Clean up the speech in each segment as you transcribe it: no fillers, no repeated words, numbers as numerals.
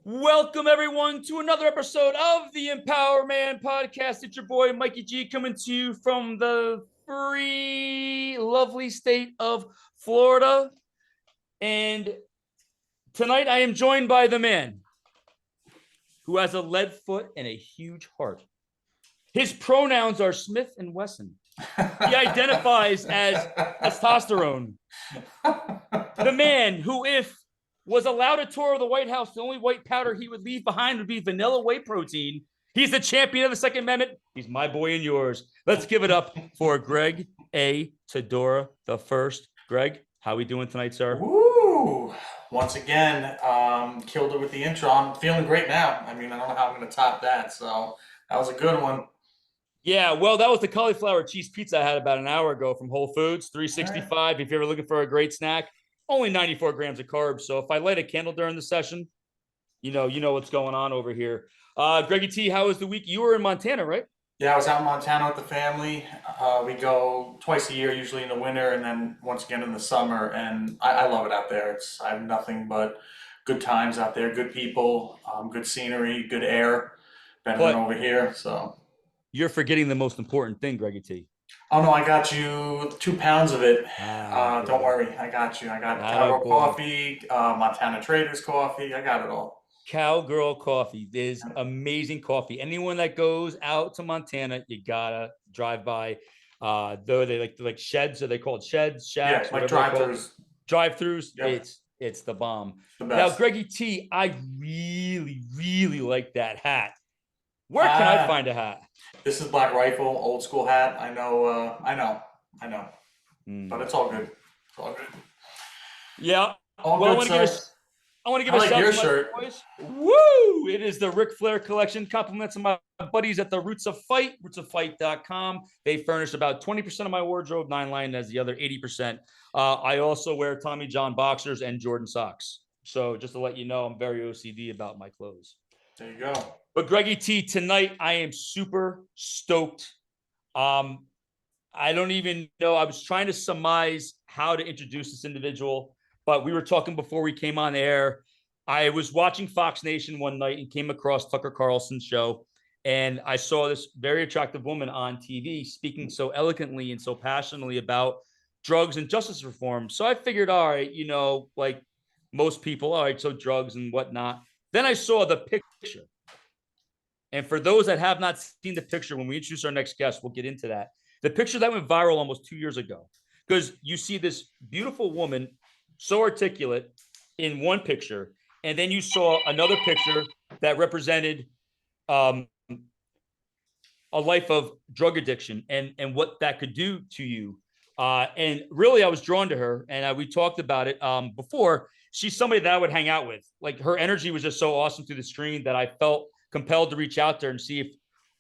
Welcome, everyone, to another episode of the EmpowerMAN podcast. It's your boy, Mikey G, coming to you from the free, lovely state of Florida. And tonight I am joined by the man who has a lead foot and a huge heart. His pronouns are Smith and Wesson. He identifies as testosterone. The man who, if was allowed a tour of the White House, the only white powder he would leave behind would be vanilla whey protein. He's the champion of the Second Amendment. He's my boy and yours. Let's give it up for Greg A. Tedora the First. Greg, how are we doing tonight, sir? Woo! Once again, killed it with the intro. I'm feeling great now. I mean, I don't know how I'm going to top that. So that was a good one. Yeah, well, that was the cauliflower cheese pizza I had about an hour ago from Whole Foods, $3.65. Right. If you're ever looking for a great snack, only 94 grams of carbs. So if I light a candle during the session, you know what's going on over here. Greggy T, how was the week? You were in Montana, right? Yeah, I was out in Montana with the family. We go twice a year, usually in the winter, and then once again in the summer. And I love it out there. I have nothing but good times out there, good people, good scenery, good air, better than over here. So you're forgetting the most important thing, Greggy T. Oh no, I got you 2 pounds of it. Don't worry, I got you. I got Cowgirl coffee, Montana Traders coffee. I got it all. Cowgirl coffee is amazing coffee. Anyone that goes out to Montana, you gotta drive by. Though they like sheds, are they called sheds, shacks? Yeah, like drive-throughs. Drive-throughs. Yep. It's the bomb. The best. Now, Greggy T, I really like that hat. Where can I find a hat? This is Black Rifle, old school hat. I know. But it's all good. It's all good. Yeah. All well, good, I want to give a shout out to my boys. Woo! It is the Ric Flair collection. Compliments of my buddies at the Roots of Fight, rootsoffight.com. They furnish about 20% of my wardrobe. 9line as the other 80%. I also wear Tommy John boxers and Jordan socks. So just to let you know, I'm very OCD about my clothes. There you go. But Greggy T, tonight I am super stoked. I don't even know. I was trying to surmise how to introduce this individual, but we were talking before we came on air. I was watching Fox Nation one night and came across Tucker Carlson's show, and I saw this very attractive woman on TV speaking so eloquently and so passionately about drugs and justice reform. So I figured, all right, like most people, all right, so drugs and whatnot. Then I saw the picture. And for those that have not seen the picture, when we introduce our next guest, we'll get into that. The picture that went viral almost 2 years ago, because you see this beautiful woman, so articulate in one picture, and then you saw another picture that represented a life of drug addiction and what that could do to you. And really, I was drawn to her, and we talked about it before. She's somebody that I would hang out with. Like, her energy was just so awesome through the screen that I felt compelled to reach out there and see if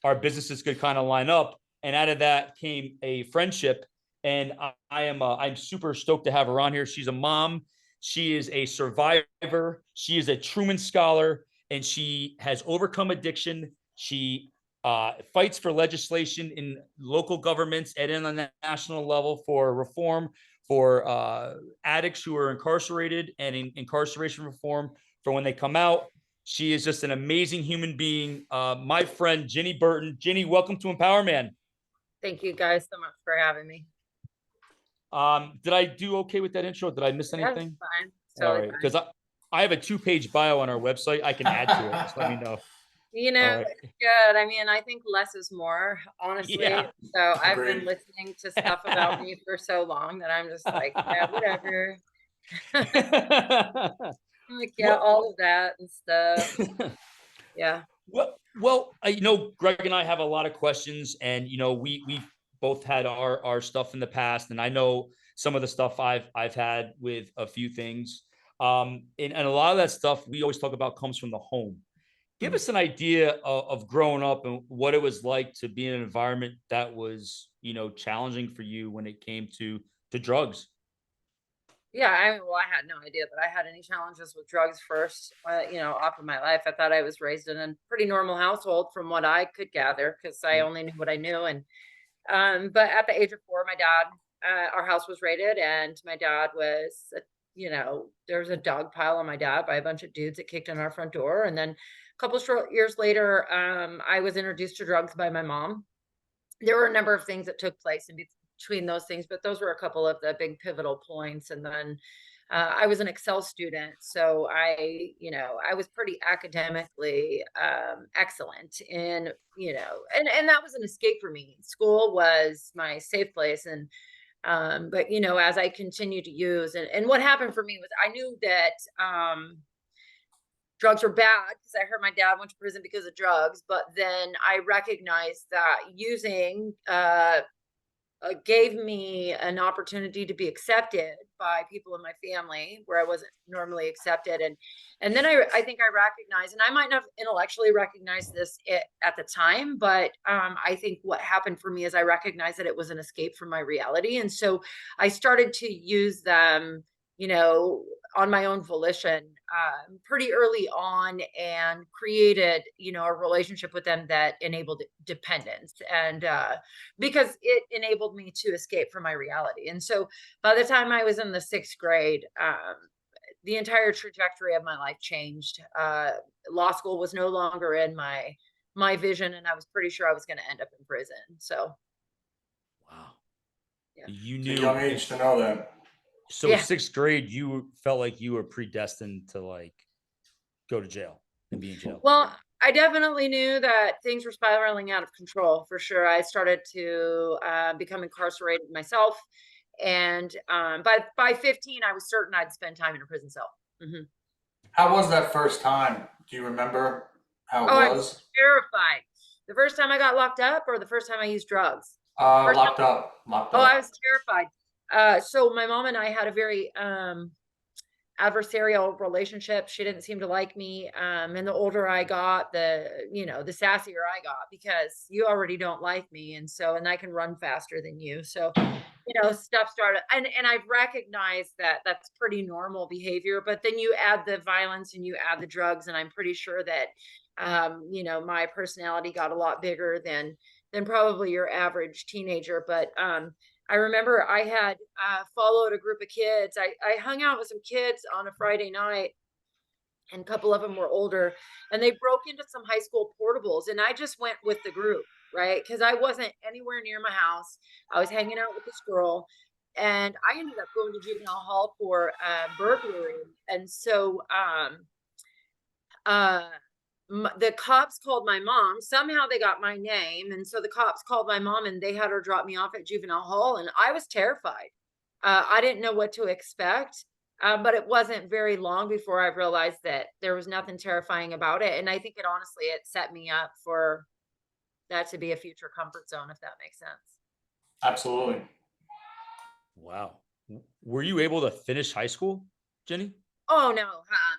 our businesses could kind of line up. And out of that came a friendship. And I'm super stoked to have her on here. She's a mom. She is a survivor. She is a Truman Scholar, and she has overcome addiction. She fights for legislation in local governments and on the national level for reform for addicts who are incarcerated and in incarceration reform for when they come out. She is just an amazing human being. My friend, Ginny Burton. Ginny, welcome to EmpowerMAN. Thank you guys so much for having me. Did I do okay with that intro? Did I miss anything? Yeah, fine. Totally. All right, because I have a 2-page bio on our website. I can add to it. Just let me know. Right. It's good. I mean, I think less is more, honestly. Yeah. So I've been listening to stuff about me for so long that I'm just like, yeah, whatever. Like, yeah, all of that and stuff. Yeah. Well, Greg and I have a lot of questions, and we've both had our stuff in the past, and I know some of the stuff I've had with a few things. And a lot of that stuff we always talk about comes from the home. Give us an idea of growing up and what it was like to be in an environment that was, challenging for you when it came to drugs. Yeah, I had no idea that I had any challenges with drugs first, off of my life. I thought I was raised in a pretty normal household from what I could gather, because I only knew what I knew. And but at the age of 4, my dad, our house was raided, and my dad was, there was a dog pile on my dad by a bunch of dudes that kicked in our front door. And then a couple short years later, I was introduced to drugs by my mom. There were a number of things that took place in between those things, but those were a couple of the big pivotal points. And then I was an Excel student, so I was pretty academically excellent in, and that was an escape for me. School was my safe place. And but as I continued to use, and what happened for me was I knew that drugs were bad because I heard my dad went to prison because of drugs. But then I recognized that using gave me an opportunity to be accepted by people in my family where I wasn't normally accepted. And then I think I recognized, and I might not have intellectually recognized this at the time, but I think what happened for me is I recognized that it was an escape from my reality. And so I started to use them, on my own volition, pretty early on, and created, a relationship with them that enabled dependence. And because it enabled me to escape from my reality. And so by the time I was in the 6th grade, the entire trajectory of my life changed. Law school was no longer in my vision, and I was pretty sure I was going to end up in prison. So, Wow. Yeah. You It's a knew young age to know that. So Yeah. 6th grade, you felt like you were predestined to like go to jail and be in jail. Well, I definitely knew that things were spiraling out of control for sure. I started to become incarcerated myself. And by 15, I was certain I'd spend time in a prison cell. Mm-hmm. How was that first time? Do you remember how it I was? was terrified. The first time I got locked up, or the first time I used drugs? Locked up. Oh, I was terrified. So my mom and I had a very adversarial relationship. She didn't seem to like me. And the older I got, the sassier I got, because you already don't like me. And I can run faster than you. So, stuff started, and I've recognized that that's pretty normal behavior, but then you add the violence and you add the drugs. And I'm pretty sure that, my personality got a lot bigger than probably your average teenager. But, I remember I had followed a group of kids. I hung out with some kids on a Friday night, and a couple of them were older, and they broke into some high school portables, and I just went with the group, right? Because I wasn't anywhere near my house. I was hanging out with this girl, and I ended up going to juvenile hall for burglary. And so the cops called my mom. Somehow they got my name, and so the cops called my mom, and they had her drop me off at juvenile hall. And I was terrified. I didn't know what to expect, but it wasn't very long before I realized that there was nothing terrifying about it. And I think it set me up for that to be a future comfort zone, if that makes sense. Absolutely. Wow. Were you able to finish high school, Jenny? Oh no,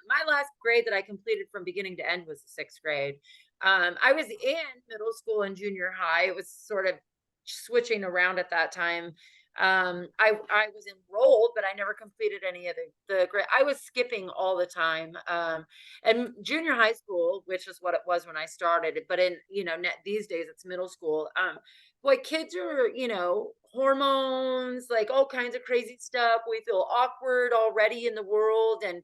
my last grade that I completed from beginning to end was the 6th grade. I was in middle school and junior high. It was sort of switching around at that time. I was enrolled, but I never completed any of the grade. I was skipping all the time. And junior high school, which is what it was when I started, but in these days it's middle school. Boy, kids are, hormones, like all kinds of crazy stuff. We feel awkward already in the world. And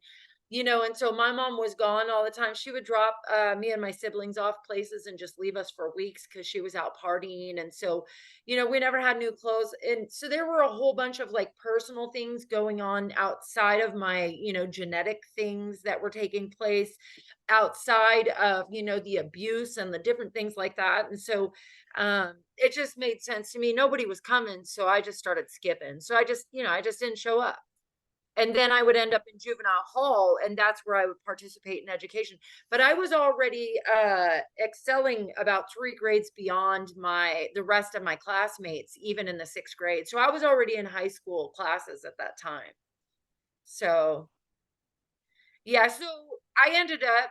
so my mom was gone all the time. She would drop me and my siblings off places and just leave us for weeks because she was out partying. And so, we never had new clothes. And so there were a whole bunch of like personal things going on outside of my, genetic things that were taking place outside of, the abuse and the different things like that. And so it just made sense to me. Nobody was coming. So I just started skipping. So I just didn't show up. And then I would end up in juvenile hall, and that's where I would participate in education. But I was already excelling about 3 grades beyond the rest of my classmates, even in the 6th grade. So I was already in high school classes at that time. So yeah, so I ended up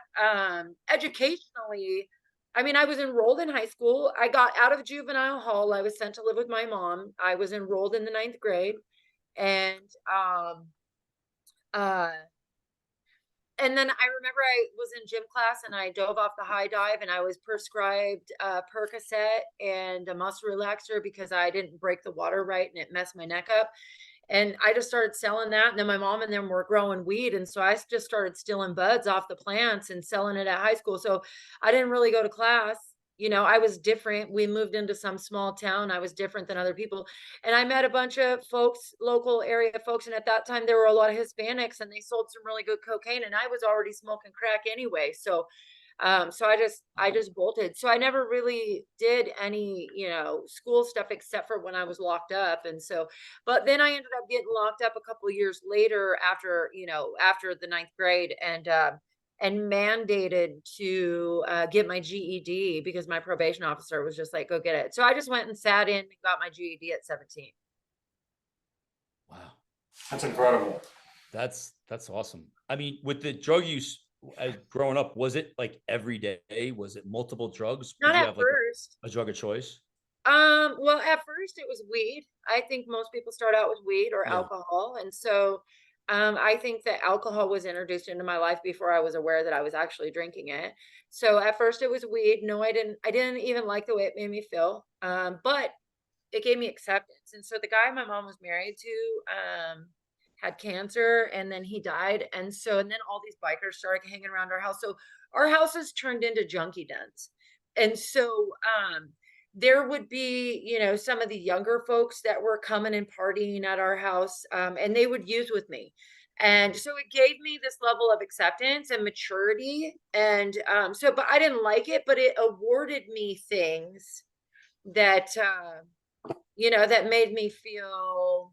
educationally, I was enrolled in high school. I got out of juvenile hall. I was sent to live with my mom. I was enrolled in the 9th grade. And and then I remember I was in gym class and I dove off the high dive, and I was prescribed Percocet and a muscle relaxer because I didn't break the water right and it messed my neck up. And I just started selling that. And then my mom and them were growing weed. And so I just started stealing buds off the plants and selling it at high school. So I didn't really go to class. You know, I was different. We moved into some small town. I was different than other people. And I met a bunch of folks, local area folks. And at that time, there were a lot of Hispanics and they sold some really good cocaine. And I was already smoking crack anyway. So I just bolted. So I never really did any, you know, school stuff except for when I was locked up. And so, but then I ended up getting locked up a couple of years later after, you know, after the ninth grade and mandated to get my GED because my probation officer was just like, go get it. So I just went and sat in and got my GED at 17. Wow. That's incredible. That's awesome. I mean, with the drug use growing up, was it like every day? Was it multiple drugs? Not Did you at have like first. a drug of choice? Well, at first it was weed. I think most people start out with weed or Yeah. alcohol. And so, I think that alcohol was introduced into my life before I was aware that I was actually drinking it. So at first it was weed. No, I didn't even like the way it made me feel. But it gave me acceptance. And so the guy my mom was married to, had cancer and then he died. And so, and then all these bikers started hanging around our house. So our houses turned into junkie dens. And so, there would be, you know, some of the younger folks that were coming and partying at our house, and they would use with me. And so it gave me this level of acceptance and maturity. And so, but I didn't like it, but it awarded me things that, you know, that made me feel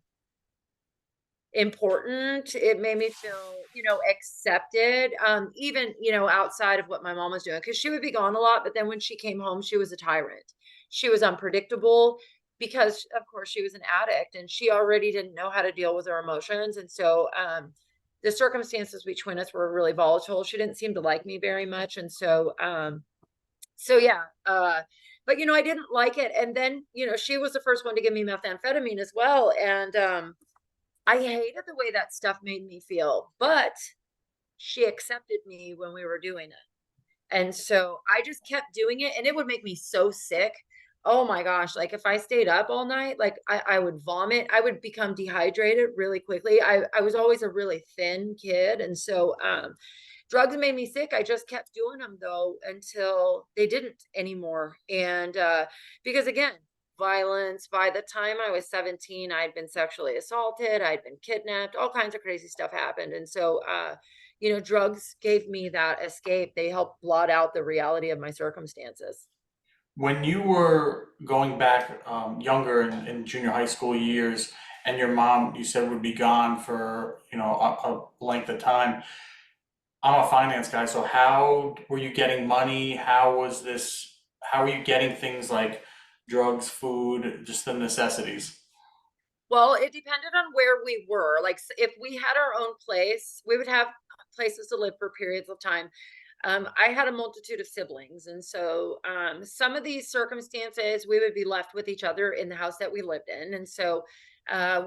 important. It made me feel, you know, accepted, even, you know, outside of what my mom was doing, because she would be gone a lot. But then when she came home, she was a tyrant. She was unpredictable because, of course, she was an addict and she already didn't know how to deal with her emotions. And so, the circumstances between us were really volatile. She didn't seem to like me very much. And so, so yeah, but you know, I didn't like it. And then, you know, she was the first one to give me methamphetamine as well. And, I hated the way that stuff made me feel, but she accepted me when we were doing it. And so I just kept doing it and it would make me so sick. Oh my gosh. Like if I stayed up all night, like I would vomit. I would become dehydrated really quickly. I was always a really thin kid. And so, drugs made me sick. I just kept doing them though until they didn't anymore. And, because again, violence. By the time I was 17, I'd been sexually assaulted, I'd been kidnapped, all kinds of crazy stuff happened. And so, you know, drugs gave me that escape. They helped blot out the reality of my circumstances. When you were going back younger in junior high school years, and your mom, you said, would be gone for, you know, a length of time. I'm a finance guy, so how were you getting money? How was this? How were you getting things like drugs, food, just the necessities? Well, it depended on where we were. Like if we had our own place, we would have places to live for periods of time. I had a multitude of siblings, and so some of these circumstances we would be left with each other in the house that we lived in, and so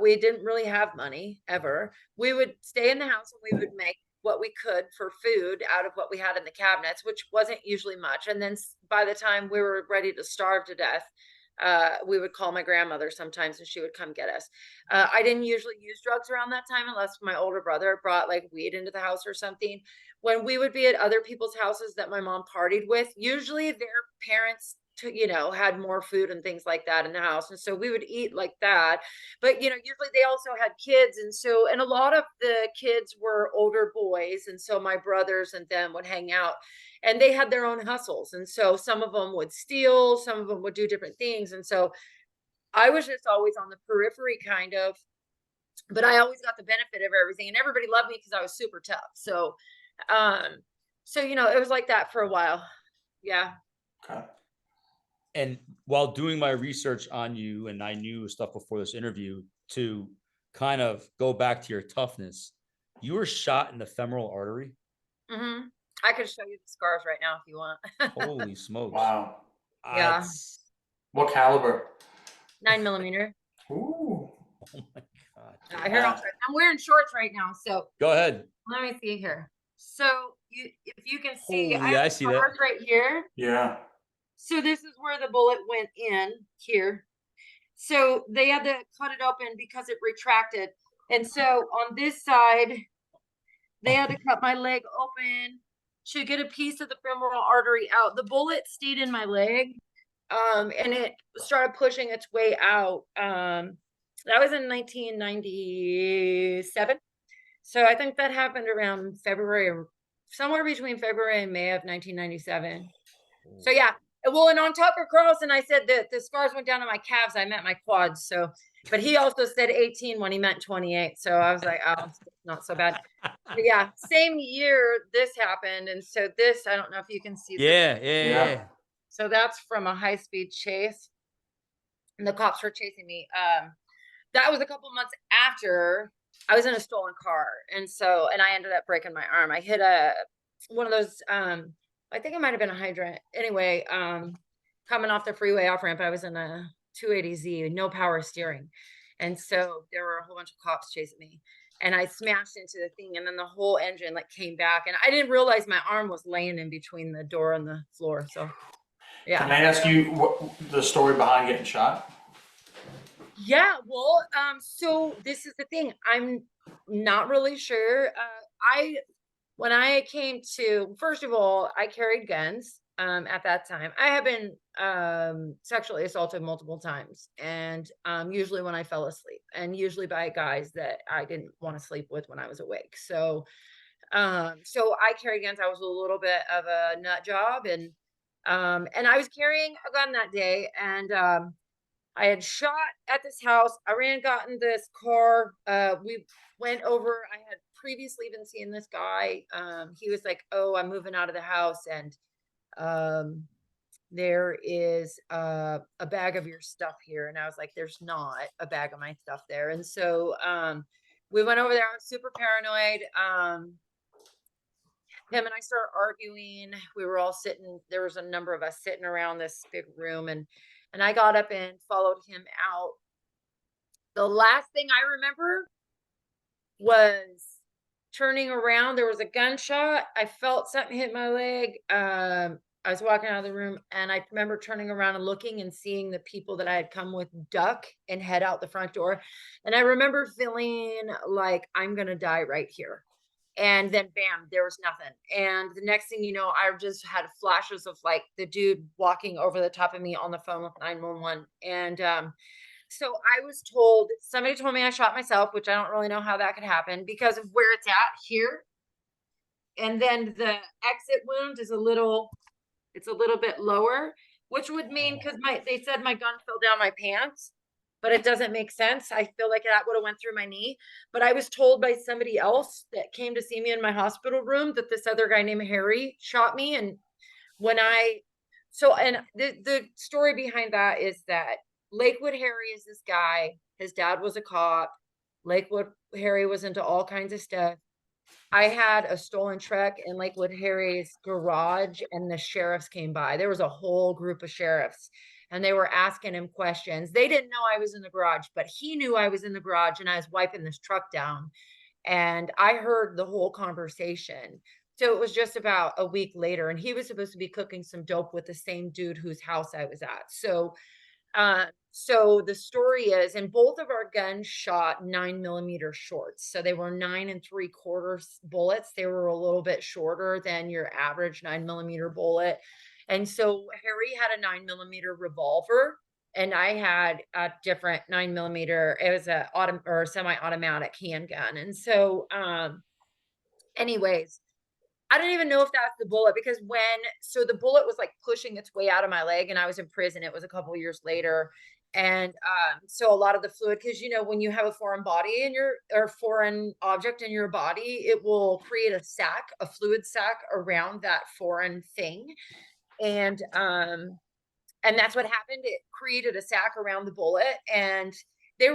we didn't really have money ever. We would stay in the house and we would make what we could for food out of what we had in the cabinets, which wasn't usually much. And then by the time we were ready to starve to death, we would call my grandmother sometimes and she would come get us. I didn't usually use drugs around that time unless my older brother brought like weed into the house or something. When we would be at other people's houses that my mom partied with, usually their parents you know, had more food and things like that in the house. And so we would eat like that. But, you know, usually they also had kids. And so, and a lot of the kids were older boys. And so my brothers and them would hang out and they had their own hustles. And so some of them would steal, some of them would do different things. And so I was just always on the periphery kind of, but I always got the benefit of everything and everybody loved me because I was super tough. So, so, you know, it was like that for a while. Yeah. Okay. And while doing my research on you, and I knew stuff before this interview, to kind of go back to your toughness, you were shot in the femoral artery. Hmm. I could show you the scars right now if you want. Holy smokes. Wow. Yeah. That's- What caliber? 9mm. Ooh. oh my God. Here, I'm wearing shorts right now, so Go ahead. let me see here. So if you can see, Holy, I see that. scars right here. Yeah. So this is where the bullet went in here. So they had to cut it open because it retracted. And so on this side, they had to cut my leg open to get a piece of the femoral artery out. The bullet stayed in my leg, and it started pushing its way out. That was in 1997. So I think that happened around February, somewhere between February and May of 1997. So yeah. Well, and on Tucker Carlson, I said that the scars went down to my calves. I meant my quads. So, but he also said 18 when he meant 28. So I was like, oh, it's not so bad. But yeah, same year this happened. And so this, I don't know if you can see. Yeah. So that's from a high-speed chase. And the cops were chasing me. That was a couple months after I was in a stolen car. And I ended up breaking my arm. I hit one of those, I think it might have been a hydrant. Anyway, coming off the freeway off ramp, I was in a 280Z, no power steering. And so there were a whole bunch of cops chasing me. And I smashed into the thing, and then the whole engine like came back. And I didn't realize my arm was laying in between the door and the floor. So yeah. Can I ask you what the story behind getting shot? Yeah, well, so this is the thing. I'm not really sure. When I came to, first of all, I carried guns at that time. I have been sexually assaulted multiple times, and usually when I fell asleep, and usually by guys that I didn't want to sleep with when I was awake. So I carried guns. I was a little bit of a nut job, and I was carrying a gun that day, and I had shot at this house. I got in this car. We went over. I had previously been seeing this guy. He was like, "Oh, I'm moving out of the house, and there is a bag of your stuff here." And I was like, "There's not a bag of my stuff there." And so we went over there. I was super paranoid. Him and I started arguing. We were all sitting. There was a number of us sitting around this big room, and I got up and followed him out. The last thing I remember was turning around. There was a gunshot. I felt something hit my leg. I was walking out of the room, and I remember turning around and looking and seeing the people that I had come with duck and head out the front door. And I remember feeling like I'm going to die right here. And then bam, there was nothing. And the next thing you know, I just had flashes of like the dude walking over the top of me on the phone with 911. And so I was told, somebody told me I shot myself, which I don't really know how that could happen because of where it's at here. And then the exit wound is it's a little bit lower, which would mean, because they said my gun fell down my pants, but it doesn't make sense. I feel like that would have went through my knee. But I was told by somebody else that came to see me in my hospital room that this other guy named Harry shot me. And the story behind that is that Lakewood Harry is this guy. His dad was a cop. Lakewood Harry was into all kinds of stuff. I had a stolen truck in Lakewood Harry's garage, and the sheriffs came by. There was a whole group of sheriffs, and they were asking him questions. They didn't know I was in the garage, but he knew I was in the garage, and I was wiping this truck down. And I heard the whole conversation. So it was just about a week later, and he was supposed to be cooking some dope with the same dude whose house I was at. So the story is, and both of our guns shot 9mm shorts. So they were 9 3/4 bullets. They were a little bit shorter than your average 9mm bullet. And so Harry had a 9mm revolver, and I had a different 9mm. It was a semi-automatic handgun. And so, anyways, I don't even know if that's the bullet, because the bullet was like pushing its way out of my leg, and I was in prison. It was a couple years later. And so a lot of the fluid, because when you have a foreign body or foreign object in your body, it will create a fluid sac around that foreign thing. And that's what happened. It created a sac around the bullet, and they're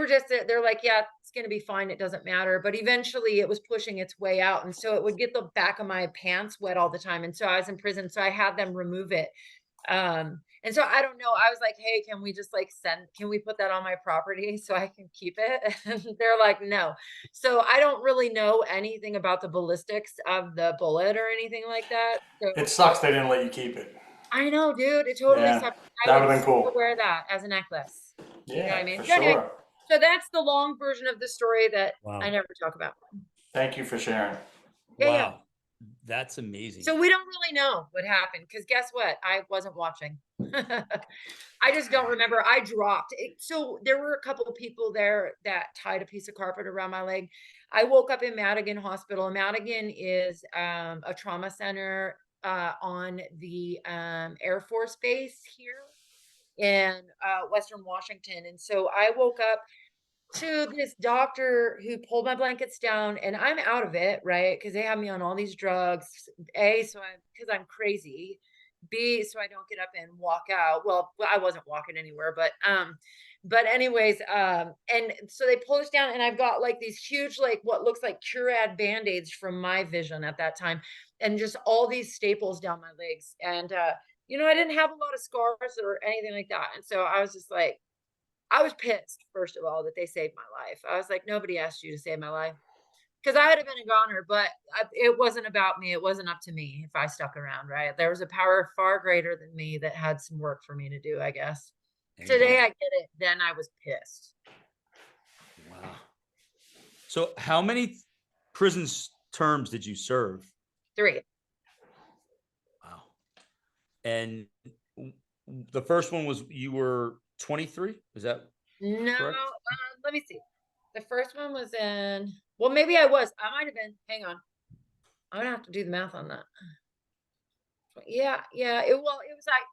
like, yeah, it's going to be fine. It doesn't matter. But eventually it was pushing its way out. And so it would get the back of my pants wet all the time. And so I was in prison. So I had them remove it. And so I don't know. I was like, hey, can we just can we put that on my property so I can keep it? And they're like, no. So I don't really know anything about the ballistics of the bullet or anything like that. So, It sucks they didn't let you keep it. I know, dude. It totally sucks. That would have been cool. Wear that as a necklace. You know what I mean? for So anyway, sure. so that's the long version of the story that Wow. I never talk about. Thank you for sharing. Yeah, yeah. Wow. That's amazing. So we don't really know what happened because guess what? I wasn't watching. I just don't remember. I dropped it. So there were a couple of people there that tied a piece of carpet around my leg. I woke up in Madigan Hospital. Madigan is a trauma center on the Air Force Base here in Western Washington. And so I woke up to this doctor who pulled my blankets down, and I'm out of it, right? Because they have me on all these drugs. A, so because I'm crazy. B, so I don't get up and walk out. Well, I wasn't walking anywhere, but anyways, and so they pull us down, and I've got like these huge, like what looks like Curad band-aids from my vision at that time, and just all these staples down my legs. And you know, I didn't have a lot of scars or anything like that. And so I was just like, I was pissed, first of all, that they saved my life. I was like, nobody asked you to save my life. Because I'd have been a goner, but it wasn't about me. It wasn't up to me if I stuck around, right? There was a power far greater than me that had some work for me to do, I guess. Today I get it. Then I was pissed. Wow. So how many prison terms did you serve? 3. Wow. And the first one was you were 23? Is that No, correct? let me see. The first one was in, well, maybe I was. I might have been. Hang on. I'm gonna have to do the math on that. Yeah. It was like,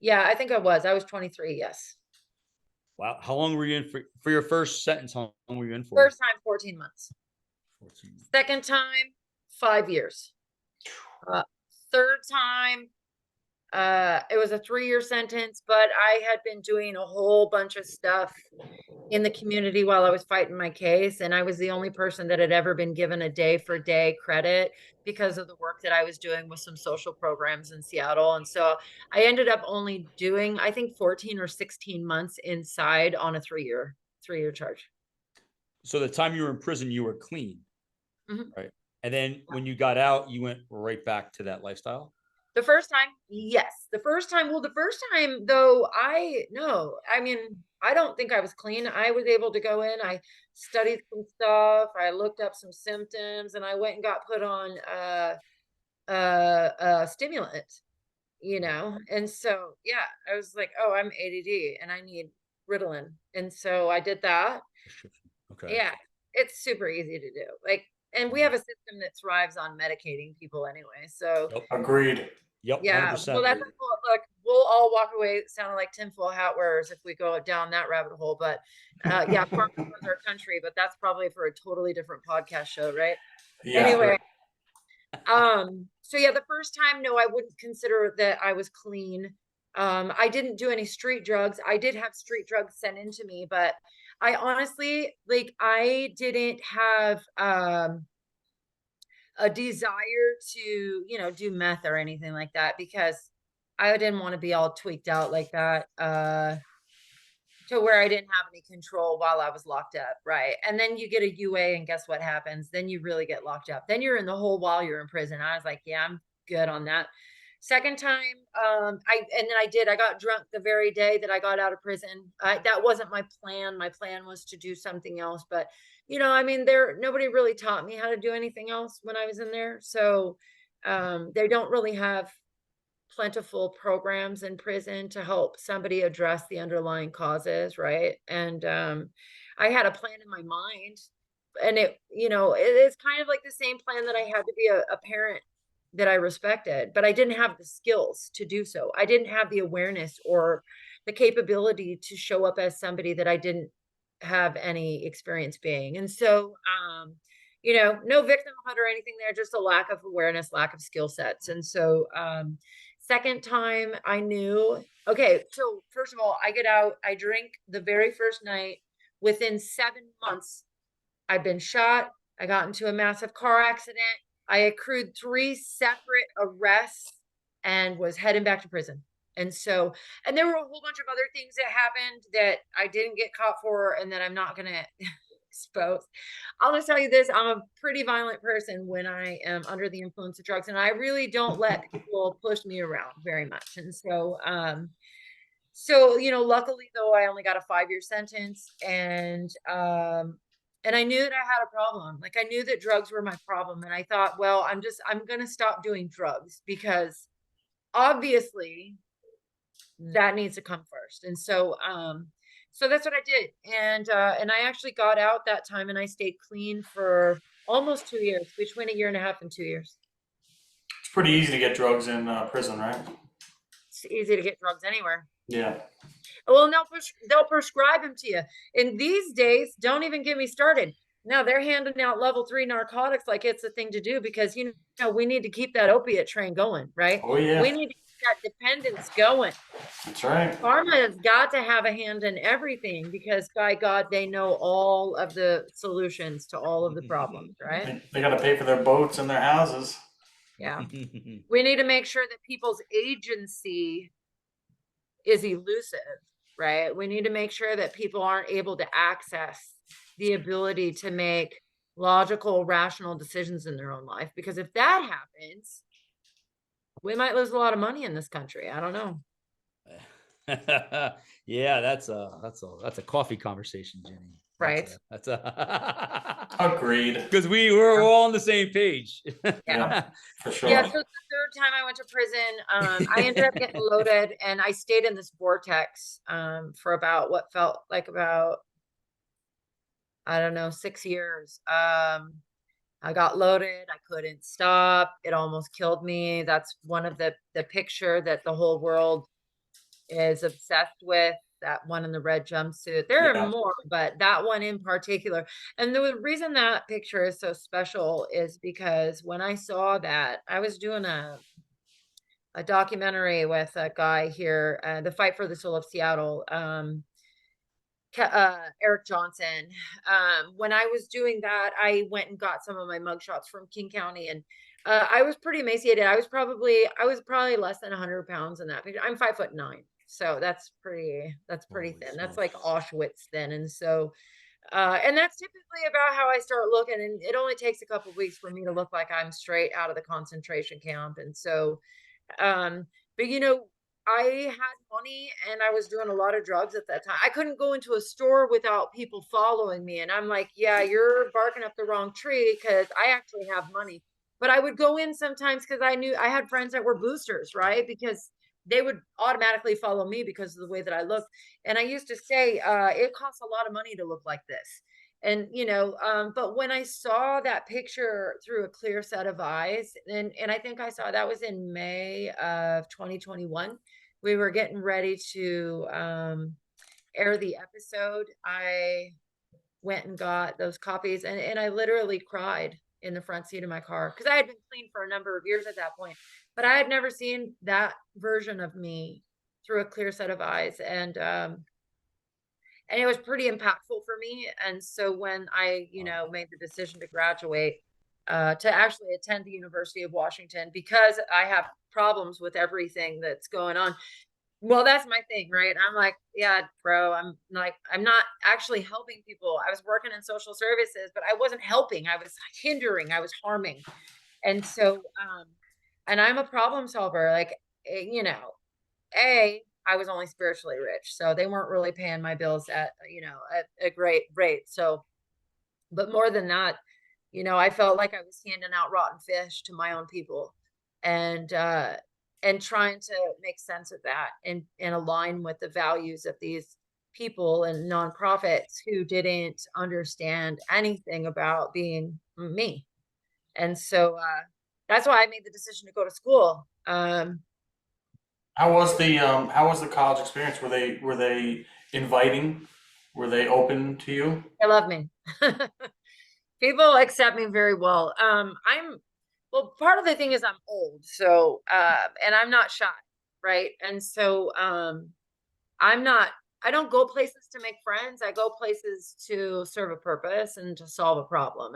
yeah, I think I was. I was 23. Yes. Wow. How long were you in for your first sentence? How long were you in for? First time, 14 months. 14. Second time, 5 years. Third time, it was a 3-year sentence, but I had been doing a whole bunch of stuff in the community while I was fighting my case. And I was the only person that had ever been given a day for day credit because of the work that I was doing with some social programs in Seattle. And so I ended up only doing, I think, 14 or 16 months inside on a 3-year charge. So the time you were in prison, you were clean, Mhm. right? And then when you got out, you went right back to that lifestyle? The first time, yes. The first time though, I mean, I don't think I was clean. I was able to go in, I studied some stuff, I looked up some symptoms, and I went and got put on stimulant, you know. And so yeah, I was like, oh, I'm ADD and I need Ritalin. And so I did that. Okay. Yeah, it's super easy to do. Like, and we have a system that thrives on medicating people anyway. So Yep. Agreed. Yep. yeah, 100%. well, that's a cool look. We'll all walk away sounding like tinfoil hat wearers if we go down that rabbit hole. But yeah, farmers runs our country, but that's probably for a totally different podcast show, right? Yeah. Anyway, so yeah, the first time, no, I wouldn't consider that I was clean. I didn't do any street drugs. I did have street drugs sent into me, but I honestly, like, I didn't have a desire to, you know, do meth or anything like that because I didn't want to be all tweaked out like that, to where I didn't have any control while I was locked up. Right. And then you get a UA and guess what happens? Then you really get locked up. Then you're in the hole while you're in prison. I was like, yeah, I'm good on that. Second time, I got drunk the very day that I got out of prison. That wasn't my plan. My plan was to do something else, but you know, I mean, nobody really taught me how to do anything else when I was in there. So, they don't really have plentiful programs in prison to help somebody address the underlying causes, right? And I had a plan in my mind, and it's kind of like the same plan that I had to be a parent that I respected, but I didn't have the skills to do so. I didn't have the awareness or the capability to show up as somebody that I didn't have any experience being. And so no victimhood or anything there, just a lack of awareness, lack of skill sets. And so second time I knew, okay, so first of all, I get out, I drink the very first night. Within 7 months, I've been shot. I got into a massive car accident. I accrued 3 separate arrests and was heading back to prison. And so, and there were a whole bunch of other things that happened that I didn't get caught for and that I'm not going to expose. I'll just tell you this, I'm a pretty violent person when I am under the influence of drugs, and I really don't let people push me around very much. And so, So, luckily though, I only got a 5-year sentence, and I knew that I had a problem. Like, I knew that drugs were my problem. And I thought, well, I'm going to stop doing drugs because obviously that needs to come first. And so that's what I did. And I actually got out that time, and I stayed clean for almost 2 years, between 1.5 years and 2 years. It's pretty easy to get drugs in prison, right? It's easy to get drugs anywhere. Yeah. Well, they'll prescribe them to you. And these days, don't even get me started. Now they're handing out level 3 narcotics like it's the thing to do, because we need to keep that opiate train going, right? Oh yeah. We need to keep that dependence going. That's right. Pharma has got to have a hand in everything, because by God, they know all of the solutions to all of the problems, right? They got to pay for their boats and their houses. Yeah. We need to make sure that people's agency is elusive, right? We need to make sure that people aren't able to access the ability to make logical, rational decisions in their own life. Because if that happens, we might lose a lot of money in this country. I don't know. Yeah, that's a coffee conversation, Jenny. Right. That's a Agreed. because we're all on the same page. Yeah. For sure. Yeah, so the third time I went to prison, I ended up getting loaded, and I stayed in this vortex for about what felt like about, I don't know, 6 years. I got loaded. I couldn't stop. It almost killed me. That's one of the picture that the whole world is obsessed with. That one in the red jumpsuit. There Yeah. are more, but that one in particular. And the reason that picture is so special is because when I saw that, I was doing a documentary with a guy here, The Fight for the Soul of Seattle, Eric Johnson. When I was doing that, I went and got some of my mugshots from King County, and I was pretty emaciated. I was probably less than 100 pounds in that picture. I'm 5'9". So that's pretty Holy thin. That's like smokes. Auschwitz thin. And so, and that's typically about how I start looking. And it only takes a couple of weeks for me to look like I'm straight out of the concentration camp. And so, but I had money, and I was doing a lot of drugs at that time. I couldn't go into a store without people following me. And I'm like, yeah, you're barking up the wrong tree, because I actually have money. But I would go in sometimes because I knew I had friends that were boosters, right? Because they would automatically follow me because of the way that I looked. And I used to say, it costs a lot of money to look like this. And, but when I saw that picture through a clear set of eyes, and I think I saw that was in May of 2021, we were getting ready to air the episode. I went and got those copies, and I literally cried in the front seat of my car, because I had been clean for a number of years at that point, but I had never seen that version of me through a clear set of eyes. And it was pretty impactful for me. And so when I, made the decision to graduate, to actually attend the University of Washington, because I have problems with everything that's going on. Well, that's my thing, right? I'm like, yeah, bro, I'm not actually helping people. I was working in social services, but I wasn't helping. I was hindering, I was harming. And so, and I'm a problem solver. Like, I was only spiritually rich, so they weren't really paying my bills at a great rate. So, but more than that, I felt like I was handing out rotten fish to my own people, and trying to make sense of that, and align with the values of these people and nonprofits who didn't understand anything about being me. And so that's why I made the decision to go to school. How was the college experience? Were they inviting? Were they open to you? They love me. People accept me very well. Well, part of the thing is I'm old, so and I'm not shy, right? And so I don't go places to make friends. I go places to serve a purpose and to solve a problem.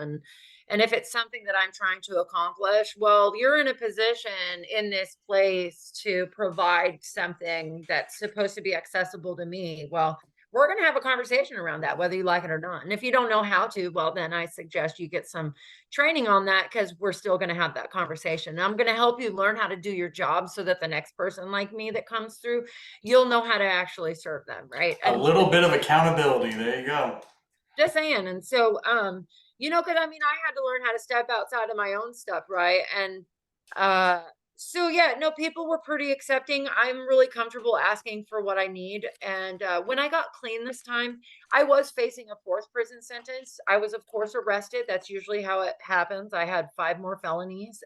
And if it's something that I'm trying to accomplish, well, you're in a position in this place to provide something that's supposed to be accessible to me. Well, we're going to have a conversation around that, whether you like it or not. And if you don't know how to, well, then I suggest you get some training on that, because we're still going to have that conversation. And I'm going to help you learn how to do your job so that the next person like me that comes through, you'll know how to actually serve them, right? A And little bit of accountability. There you go. just saying. And so, because I mean, I had to learn how to step outside of my own stuff, right? And so yeah, no, people were pretty accepting. I'm really comfortable asking for what I need. And when I got clean this time, I was facing a 4th prison sentence. I was, of course, arrested. That's usually how it happens. I had 5 more felonies.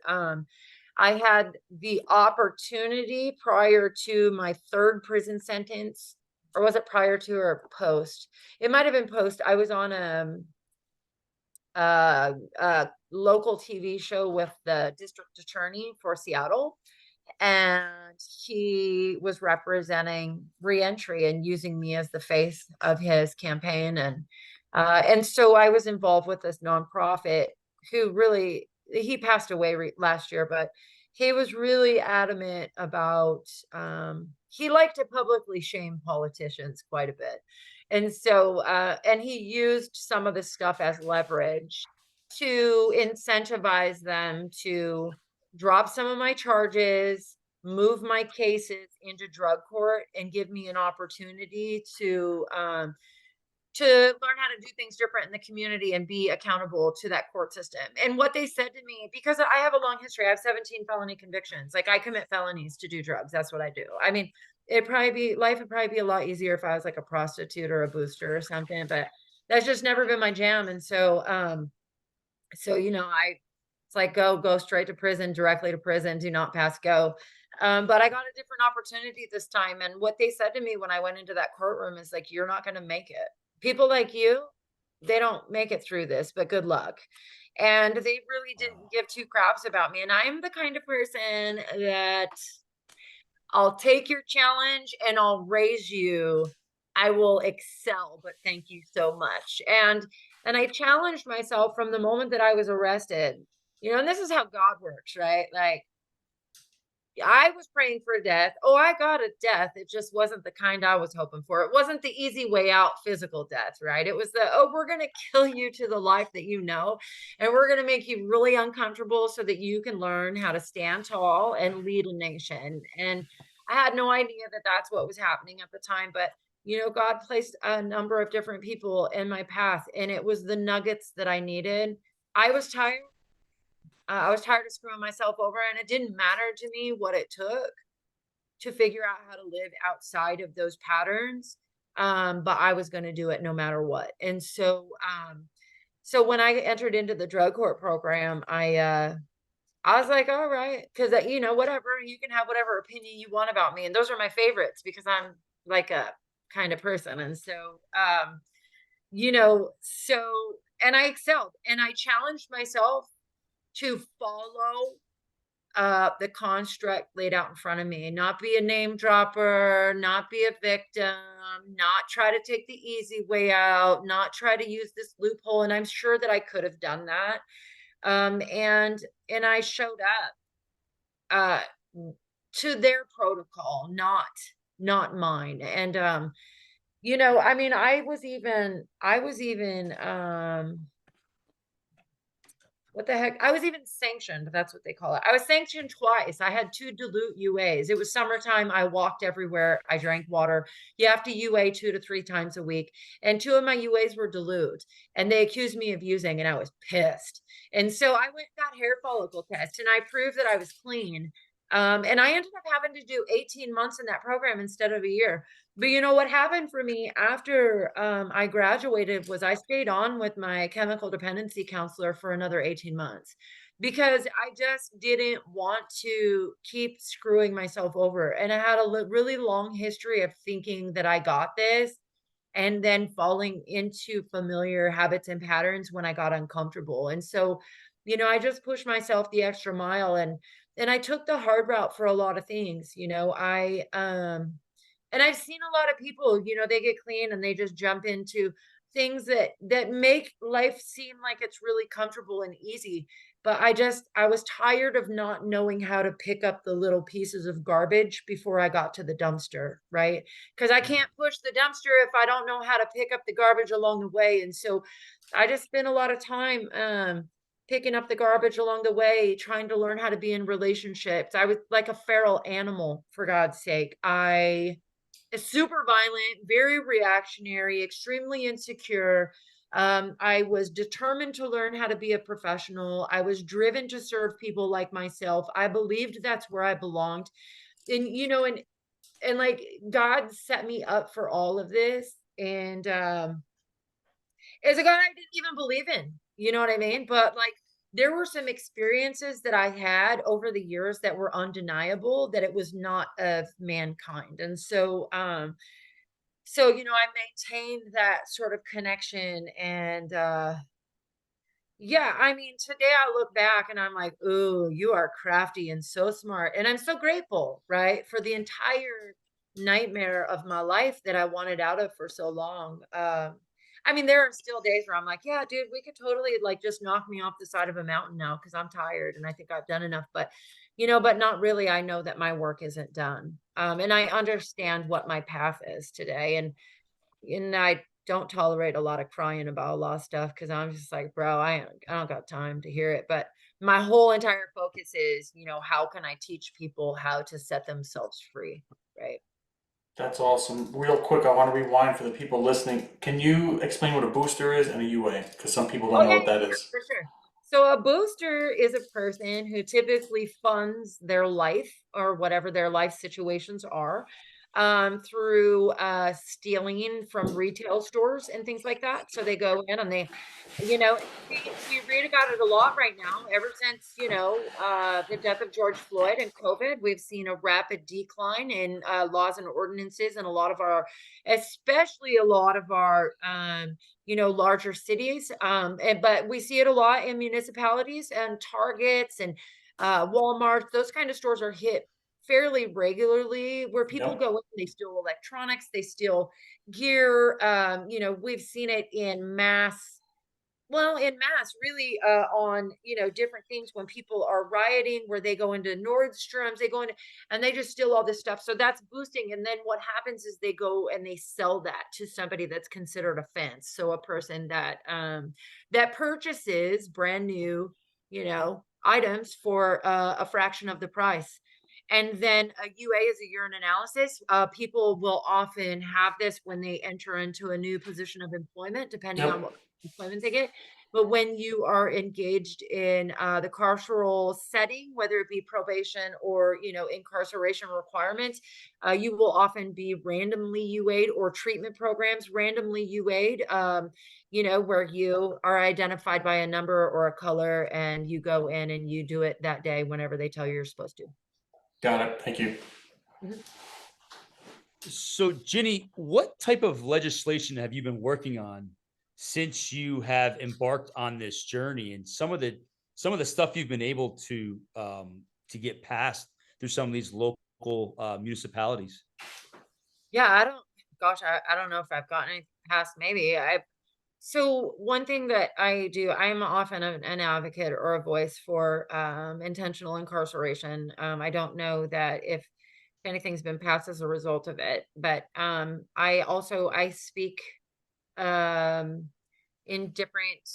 I had the opportunity prior to my 3rd prison sentence, or was it prior to or post? It might have been post. I was on a local TV show with the district attorney for Seattle, and he was representing reentry and using me as the face of his campaign. And so I was involved with this nonprofit who really, he passed away last year, but he was really adamant about, he liked to publicly shame politicians quite a bit. And so, and he used some of this stuff as leverage to incentivize them to drop some of my charges, move my cases into drug court, and give me an opportunity to learn how to do things different in the community and be accountable to that court system. And what they said to me, because I have a long history, I have 17 felony convictions. Like, I commit felonies to do drugs. That's what I do. I mean, life would probably be a lot easier if I was like a prostitute or a booster or something, but that's just never been my jam. And so, it's like, go straight to prison, directly to prison, do not pass go. But I got a different opportunity this time. And what they said to me when I went into that courtroom is like, you're not going to make it. People like you, they don't make it through this, but good luck. And they really didn't give 2 craps about me. And I am the kind of person that I'll take your challenge and I'll raise you. I will excel, but thank you so much. And I challenged myself from the moment that I was arrested, and this is how God works, right? Like, I was praying for death. Oh, I got a death. It just wasn't the kind I was hoping for. It wasn't the easy way out physical death, right? It was we're going to kill you to the life that you know, and we're going to make you really uncomfortable so that you can learn how to stand tall and lead a nation. And I had no idea that that's what was happening at the time, but God placed a number of different people in my path, and it was the nuggets that I needed. I was tired. I was tired of screwing myself over, and it didn't matter to me what it took to figure out how to live outside of those patterns. But I was going to do it no matter what. And so when I entered into the drug court program, I was like, all right, because whatever, you can have whatever opinion you want about me, and those are my favorites because I'm like a kind of person. And so, and I excelled, and I challenged myself to follow the construct laid out in front of me, and not be a name dropper, not be a victim, not try to take the easy way out, not try to use this loophole. And I'm sure that I could have done that. And I showed up to their protocol, not mine. And I mean, I was even what the heck? I was even sanctioned. That's what they call it. I was sanctioned twice. I had 2 dilute UAs. It was summertime. I walked everywhere. I drank water. You have to UA 2 to 3 times a week. And 2 of my UAs were dilute. And they accused me of using, and I was pissed. And so I went and got hair follicle test, and I proved that I was clean. And I ended up having to do 18 months in that program instead of a year. But what happened for me after I graduated was I stayed on with my chemical dependency counselor for another 18 months because I just didn't want to keep screwing myself over. And I had a really long history of thinking that I got this and then falling into familiar habits and patterns when I got uncomfortable. And so, I just pushed myself the extra mile, and I took the hard route for a lot of things. And I've seen a lot of people, they get clean and they just jump into things that make life seem like it's really comfortable and easy. but I was tired of not knowing how to pick up the little pieces of garbage before I got to the dumpster, right? Because I can't push the dumpster if I don't know how to pick up the garbage along the way. And so I just spent a lot of time picking up the garbage along the way, trying to learn how to be in relationships. I was like a feral animal, for God's sake. I is super violent, very reactionary, extremely insecure. I was determined to learn how to be a professional. I was driven to serve people like myself. I believed that's where I belonged. And and like God set me up for all of this. And as a God I didn't even believe in, you know what I mean? But like there were some experiences that I had over the years that were undeniable that it was not of mankind. And so I maintained that sort of connection. And yeah, I mean, today I look back and I'm like, "Ooh, you are crafty and so smart." And I'm so grateful, right, for the entire nightmare of my life that I wanted out of for so long. I mean, there are still days where I'm like, "Yeah, dude, we could totally like just knock me off the side of a mountain now because I'm tired and I think I've done enough." But but not really. I know that my work isn't done. And I understand what my path is today. And I don't tolerate a lot of crying about a lot of stuff because I'm just like, bro, I don't got time to hear it. But my whole entire focus is, how can I teach people how to set themselves free, right? That's awesome. Real quick, I want to rewind for the people listening. Can you explain what a booster is and a UA? Because some people Oh don't know yeah, what that yeah, is. for sure. So a booster is a person who typically funds their life or whatever their life situations are through stealing from retail stores and things like that. So they go in and they, we read about it a lot right now. Ever since the death of George Floyd and COVID, we've seen a rapid decline in laws and ordinances, and especially a lot of our larger cities. But we see it a lot in municipalities and Targets and Walmart. Those kind of stores are hit fairly regularly where people Yep. go in, they steal electronics, they steal gear. We've seen it in mass, really, on, different things when people are rioting, where they go into Nordstroms, they go in and they just steal all this stuff. So that's boosting. And then what happens is they go and they sell that to somebody that's considered a fence. So a person that purchases brand new, items for a fraction of the price. And then a UA is a urine analysis. People will often have this when they enter into a new position of employment, depending on Yep. what employment they get. But when you are engaged in the carceral setting, whether it be probation or incarceration requirements, you will often be randomly UA'd, or treatment programs randomly UA'd. Where you are identified by a number or a color, and you go in and you do it that day whenever they tell you you're supposed to. Got it. Thank you. Mhm. So, Ginny, what type of legislation have you been working on since you have embarked on this journey, and some of the stuff you've been able to get passed through some of these local municipalities? Yeah, I don't know if I've gotten anything past. Maybe so one thing that I do, I'm often an advocate or a voice for intentional incarceration. I don't know that if anything's been passed as a result of it, but I speak um, in different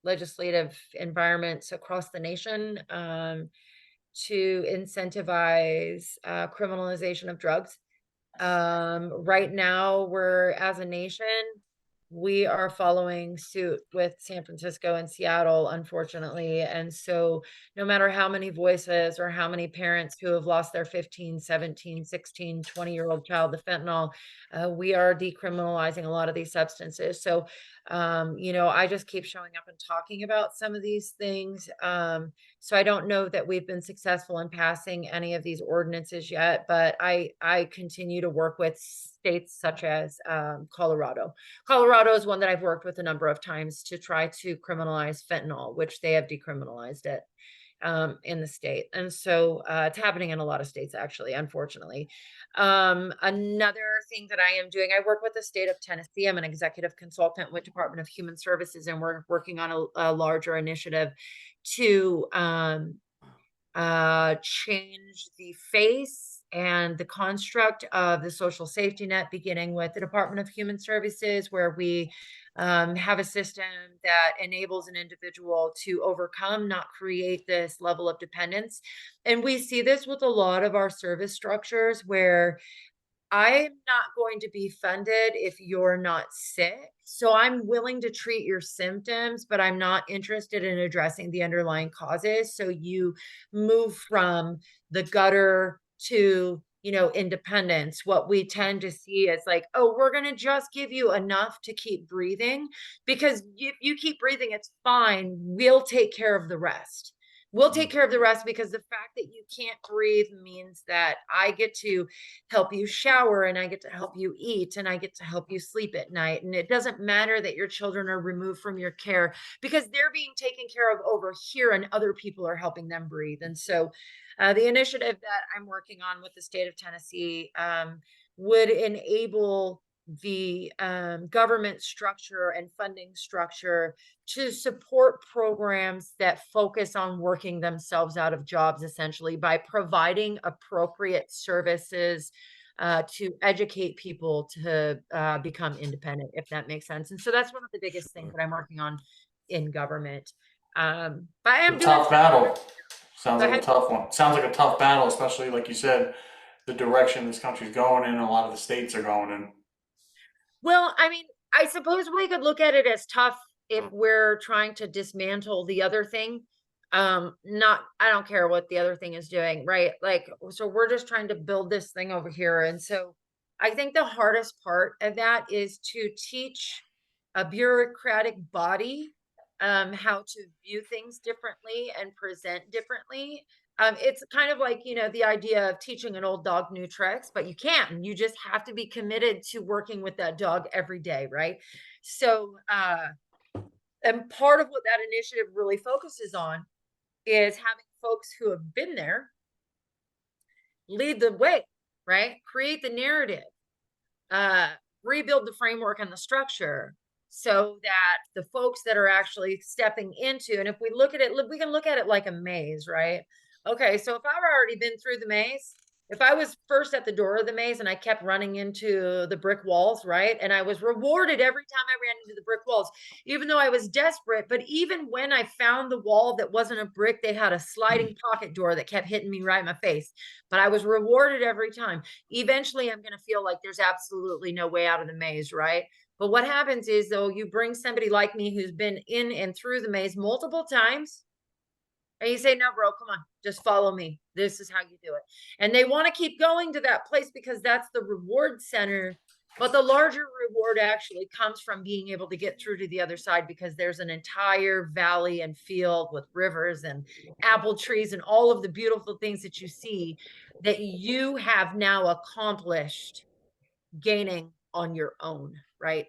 legislative environments across the nation to incentivize criminalization of drugs. Right now, we're as a nation, we are following suit with San Francisco and Seattle, unfortunately. And so no matter how many voices or how many parents who have lost their 15, 17, 16, 20-year-old child to fentanyl, we are decriminalizing a lot of these substances. So, I just keep showing up and talking about some of these things. So I don't know that we've been successful in passing any of these ordinances yet, but I continue to work with states such as Colorado. Colorado is one that I've worked with a number of times to try to criminalize fentanyl, which they have decriminalized it. in the state. And so it's happening in a lot of states, actually, unfortunately. Another thing that I am doing, I work with the state of Tennessee. I'm an executive consultant with Department of Human Services, and we're working on a larger initiative to change the face and the construct of the social safety net, beginning with the Department of Human Services, where we have a system that enables an individual to overcome, not create this level of dependence. And we see this with a lot of our service structures where I'm not going to be funded if you're not sick. So I'm willing to treat your symptoms, but I'm not interested in addressing the underlying causes. So you move from the gutter to, independence. What we tend to see is like, oh, we're going to just give you enough to keep breathing, because if you keep breathing, it's fine. We'll take care of the rest. We'll take care of the rest, because the fact that you can't breathe means that I get to help you shower, and I get to help you eat, and I get to help you sleep at night. And it doesn't matter that your children are removed from your care, because they're being taken care of over here and other people are helping them breathe. And so the initiative that I'm working on with the state of Tennessee would enable the government structure and funding structure to support programs that focus on working themselves out of jobs, essentially by providing appropriate services to educate people to become independent, if that makes sense. And so that's one of the biggest things that I'm working on in government. But I am doing Tough battle. Sounds Go like a ahead. tough one. Sounds like a tough battle, especially like you said, the direction this country's going in, a lot of the states are going in. Well, I mean, I suppose we could look at it as tough if we're trying to dismantle the other thing. Not, I don't care what the other thing is doing, right? Like, so we're just trying to build this thing over here. And so I think the hardest part of that is to teach a bureaucratic body how to view things differently and present differently. It's kind of like, the idea of teaching an old dog new tricks, but you can't. And you just have to be committed to working with that dog every day, right? So, and part of what that initiative really focuses on is having folks who have been there lead the way, right? Create the narrative, rebuild the framework and the structure, so that the folks that are actually stepping into, and if we look at it, we can look at it like a maze, right? Okay, so if I've already been through the maze, if I was first at the door of the maze and I kept running into the brick walls, right? And I was rewarded every time I ran into the brick walls, even though I was desperate. But even when I found the wall that wasn't a brick, they had a sliding pocket door that kept hitting me right in my face. But I was rewarded every time. Eventually, I'm going to feel like there's absolutely no way out of the maze, right? But what happens is, though, you bring somebody like me who's been in and through the maze multiple times, and you say, no, bro, come on, just follow me. This is how you do it. And they want to keep going to that place because that's the reward center. But the larger reward actually comes from being able to get through to the other side, because there's an entire valley and field with rivers and apple trees and all of the beautiful things that you see that you have now accomplished gaining on your own, right?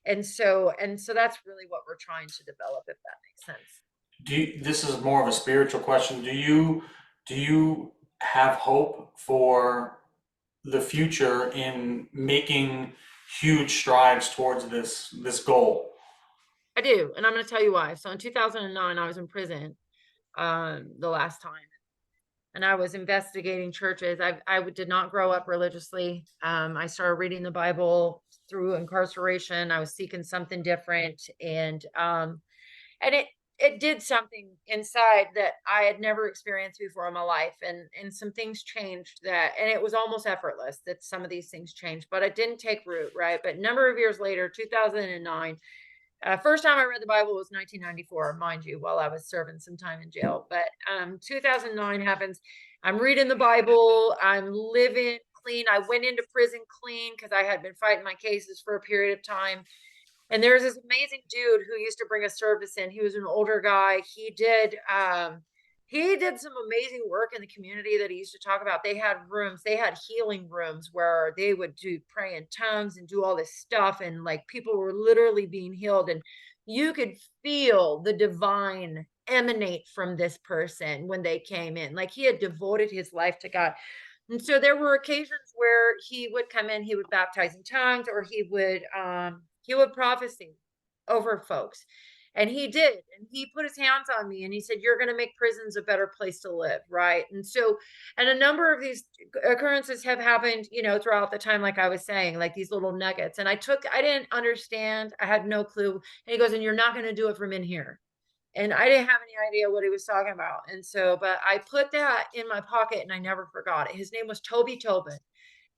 And so that's really what we're trying to develop, if that makes sense. This is more of a spiritual question. Do you have hope for the future in making huge strides towards this goal? I do, and I'm going to tell you why. So in 2009, I was in prison the last time, and I was investigating churches. I did not grow up religiously. I started reading the Bible through incarceration. I was seeking something different, and it did something inside that I had never experienced before in my life. And some things changed, and it was almost effortless that some of these things changed, but it didn't take root, right? But a number of years later, 2009, first time I read the Bible was 1994, mind you, while I was serving some time in jail. But 2009 happens. I'm reading the Bible. I'm living clean. I went into prison clean because I had been fighting my cases for a period of time. And there's this amazing dude who used to bring a service in. He was an older guy. He did some amazing work in the community that he used to talk about. They had rooms, they had healing rooms where they would pray in tongues and do all this stuff. And like people were literally being healed, and you could feel the divine emanate from this person when they came in. Like he had devoted his life to God. And so there were occasions where he would come in, he would baptize in tongues, or he would prophesy over folks. And he did. And he put his hands on me and he said, you're going to make prisons a better place to live. Right. And so, and a number of these occurrences have happened, you know, throughout the time, like I was saying, like these little nuggets. And I didn't understand. I had no clue. And he goes, and you're not going to do it from in here. And I didn't have any idea what he was talking about. And so, but I put that in my pocket and I never forgot it. His name was Toby Tobin.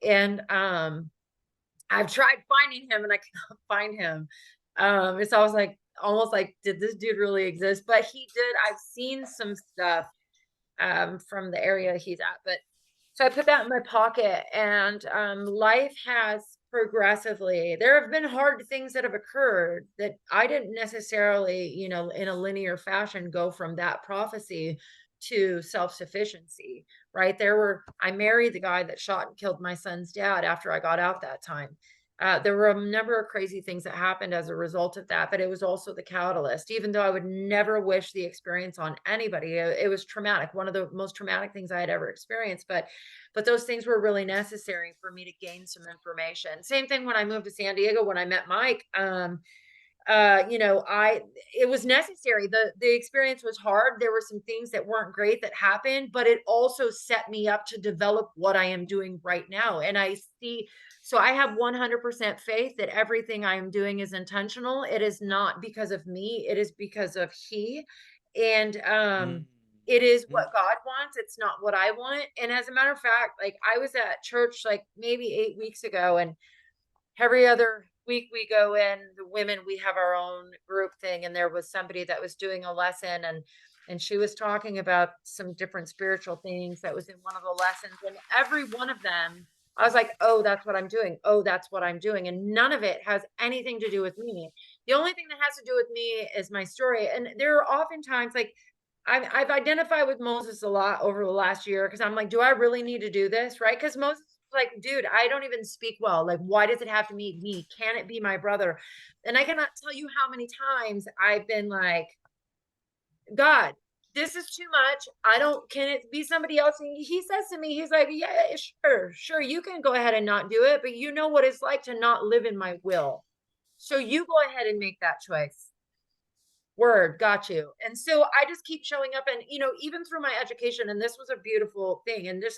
And I've tried finding him and I cannot find him. It's always like, almost like, did this dude really exist? But he did. I've seen some stuff from the area he's at. But so I put that in my pocket, and life has progressively, there have been hard things that have occurred that I didn't necessarily, you know, in a linear fashion go from that prophecy to self-sufficiency, right? I married the guy that shot and killed my son's dad after I got out that time. There were a number of crazy things that happened as a result of that, but it was also the catalyst. Even though I would never wish the experience on anybody, it was traumatic, one of the most traumatic things I had ever experienced. But those things were really necessary for me to gain some information. Same thing when I moved to San Diego, when I met Mike. You know, it was necessary. The experience was hard. There were some things that weren't great that happened, but it also set me up to develop what I am doing right now. And so I have 100% faith that everything I am doing is intentional. It is not because of me. It is because of he. And, it is what God wants. It's not what I want. And as a matter of fact, like I was at church like maybe 8 weeks ago, and every other week we go in, the women, we have our own group thing. And there was somebody that was doing a lesson, and she was talking about some different spiritual things that was in one of the lessons. And every one of them, I was like, oh, that's what I'm doing. Oh, that's what I'm doing. And none of it has anything to do with me. The only thing that has to do with me is my story. And there are oftentimes like, I've identified with Moses a lot over the last year, because I'm like, do I really need to do this? Right? Because Moses, like, dude, I don't even speak well. Like, why does it have to be me? Can it be my brother? And I cannot tell you how many times I've been like, God, this is too much. Can it be somebody else? And he says to me, he's like, yeah, sure. You can go ahead and not do it, but you know what it's like to not live in my will. So you go ahead and make that choice. Word, got you. And so I just keep showing up, and, you know, even through my education, and this was a beautiful thing. And this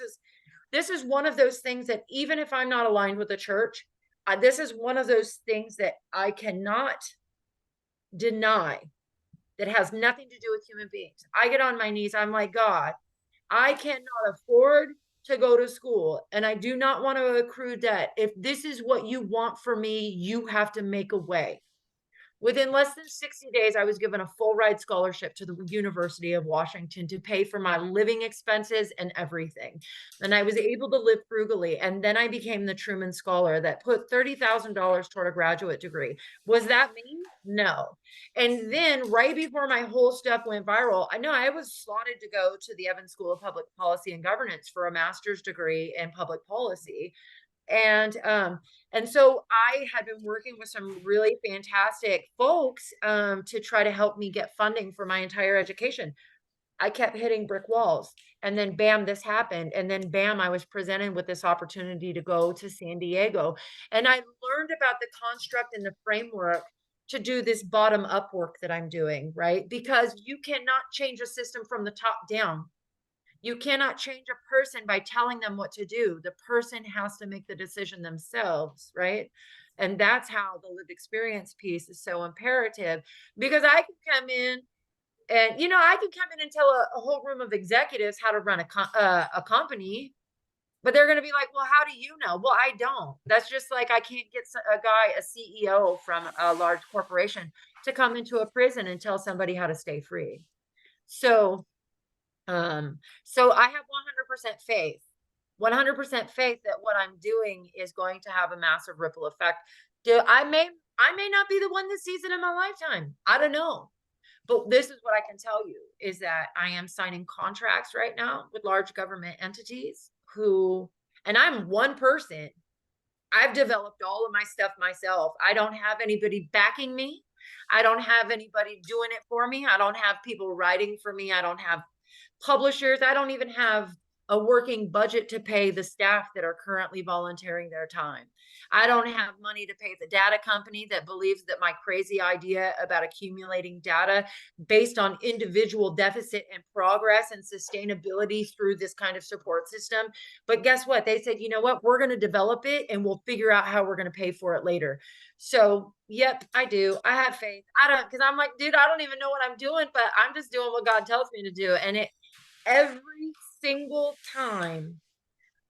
is one of those things that even if I'm not aligned with the church, this is one of those things that I cannot deny, that has nothing to do with human beings. I get on my knees. I'm like, God, I cannot afford to go to school, and I do not want to accrue debt. If this is what you want for me, you have to make a way. Within less than 60 days, I was given a full ride scholarship to the University of Washington to pay for my living expenses and everything. And I was able to live frugally. And then I became the Truman Scholar that put $30,000 toward a graduate degree. Was that me? No. And then right before my whole stuff went viral, I was slotted to go to the Evans School of Public Policy and Governance for a master's degree in public policy. And so I had been working with some really fantastic folks to try to help me get funding for my entire education. I kept hitting brick walls, and then bam, this happened. And then bam, I was presented with this opportunity to go to San Diego. And I learned about the construct and the framework to do this bottom up work that I'm doing, right? Because you cannot change a system from the top down. You cannot change a person by telling them what to do. The person has to make the decision themselves, right? And that's how the lived experience piece is so imperative, because I can come in and, I can come in and tell a whole room of executives how to run a company, but they're going to be like, well, how do you know? Well, I don't. That's just like, I can't get a CEO from a large corporation to come into a prison and tell somebody how to stay free. So I have 100% faith, 100% faith that what I'm doing is going to have a massive ripple effect. I may not be the one that sees it in my lifetime. I don't know. But this is what I can tell you, is that I am signing contracts right now with large government entities and I'm one person. I've developed all of my stuff myself. I don't have anybody backing me. I don't have anybody doing it for me. I don't have people writing for me. I don't have publishers. I don't even have a working budget to pay the staff that are currently volunteering their time. I don't have money to pay the data company that believes that my crazy idea about accumulating data based on individual deficit and progress and sustainability through this kind of support system. But guess what? They said, you know what? We're going to develop it and we'll figure out how we're going to pay for it later. So, yep, I do. I have faith. I don't, because I'm like, dude, I don't even know what I'm doing, but I'm just doing what God tells me to do. And it, every single time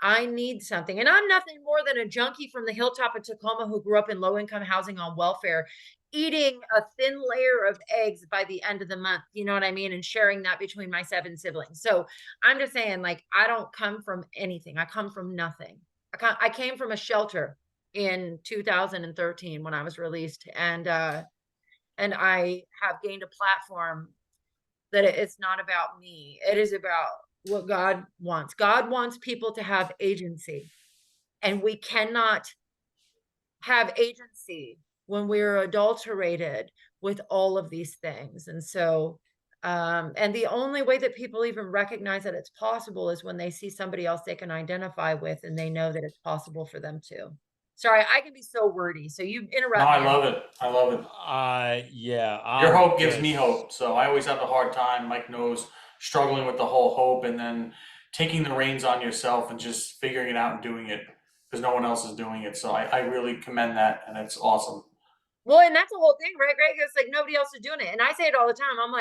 I need something, and I'm nothing more than a junkie from the hilltop of Tacoma who grew up in low income housing on welfare, eating a thin layer of eggs by the end of the month. You know what I mean? And sharing that between my 7 siblings. So I'm just saying, like, I don't come from anything. I come from nothing. I came from a shelter in 2013 when I was released, and I have gained a platform that it's not about me. It is about what God wants. God wants people to have agency, and we cannot have agency when we're adulterated with all of these things. And so, and the only way that people even recognize that it's possible is when they see somebody else they can identify with and they know that it's possible for them too. Sorry, I can be so wordy. So you interrupt No, me. I love it. I love it. Yeah. Your hope gives me hope. So I always have a hard time, Mike knows, struggling with the whole hope and then taking the reins on yourself and just figuring it out and doing it because no one else is doing it. So I really commend that, and it's awesome. Well, and that's the whole thing, right, Greg? It's like nobody else is doing it. And I say it all the time. I'm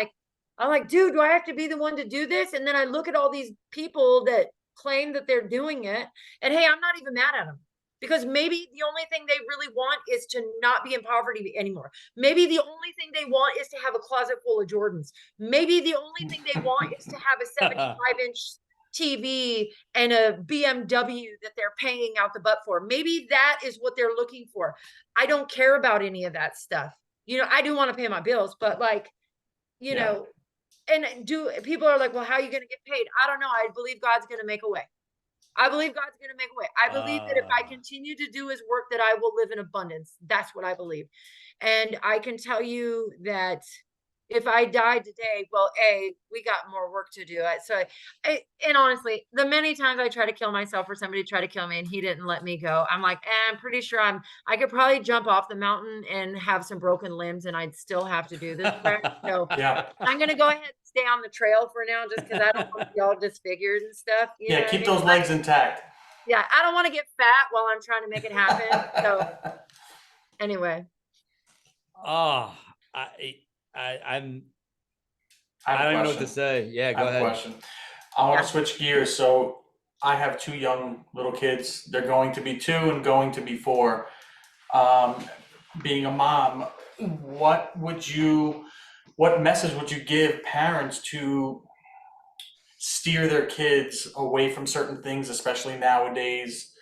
like, dude, do I have to be the one to do this? And then I look at all these people that claim that they're doing it. And hey, I'm not even mad at them, because maybe the only thing they really want is to not be in poverty anymore. Maybe the only thing they want is to have a closet full of Jordans. Maybe the only thing they want is to have a 75-inch TV and a BMW that they're paying out the butt for. Maybe that is what they're looking for. I don't care about any of that stuff. You know, I do want to pay my bills, but like, you know, and people are like, well, how are you going to get paid? I don't know. I believe God's going to make a way. I believe God's going to make a way. I believe that if I continue to do his work, that I will live in abundance. That's what I believe. And I can tell you that if I died today, well, we got more work to do. And honestly, the many times I try to kill myself or somebody tried to kill me and he didn't let me go, I'm like, I'm pretty sure I could probably jump off the mountain and have some broken limbs and I'd still have to do this. So Yeah. I'm going to go ahead and stay on the trail for now, just because I don't want to be all disfigured and stuff. You know Keep what I mean? those legs intact. Yeah, I don't want to get fat while I'm trying to make it happen. So anyway. Oh, I don't even know what to say. Yeah, go I have ahead. a question. I want to switch gears. So I have 2 young little kids. They're going to be 2 and going to be 4. Being a mom, what message would you give parents to steer their kids away from certain things, especially nowadays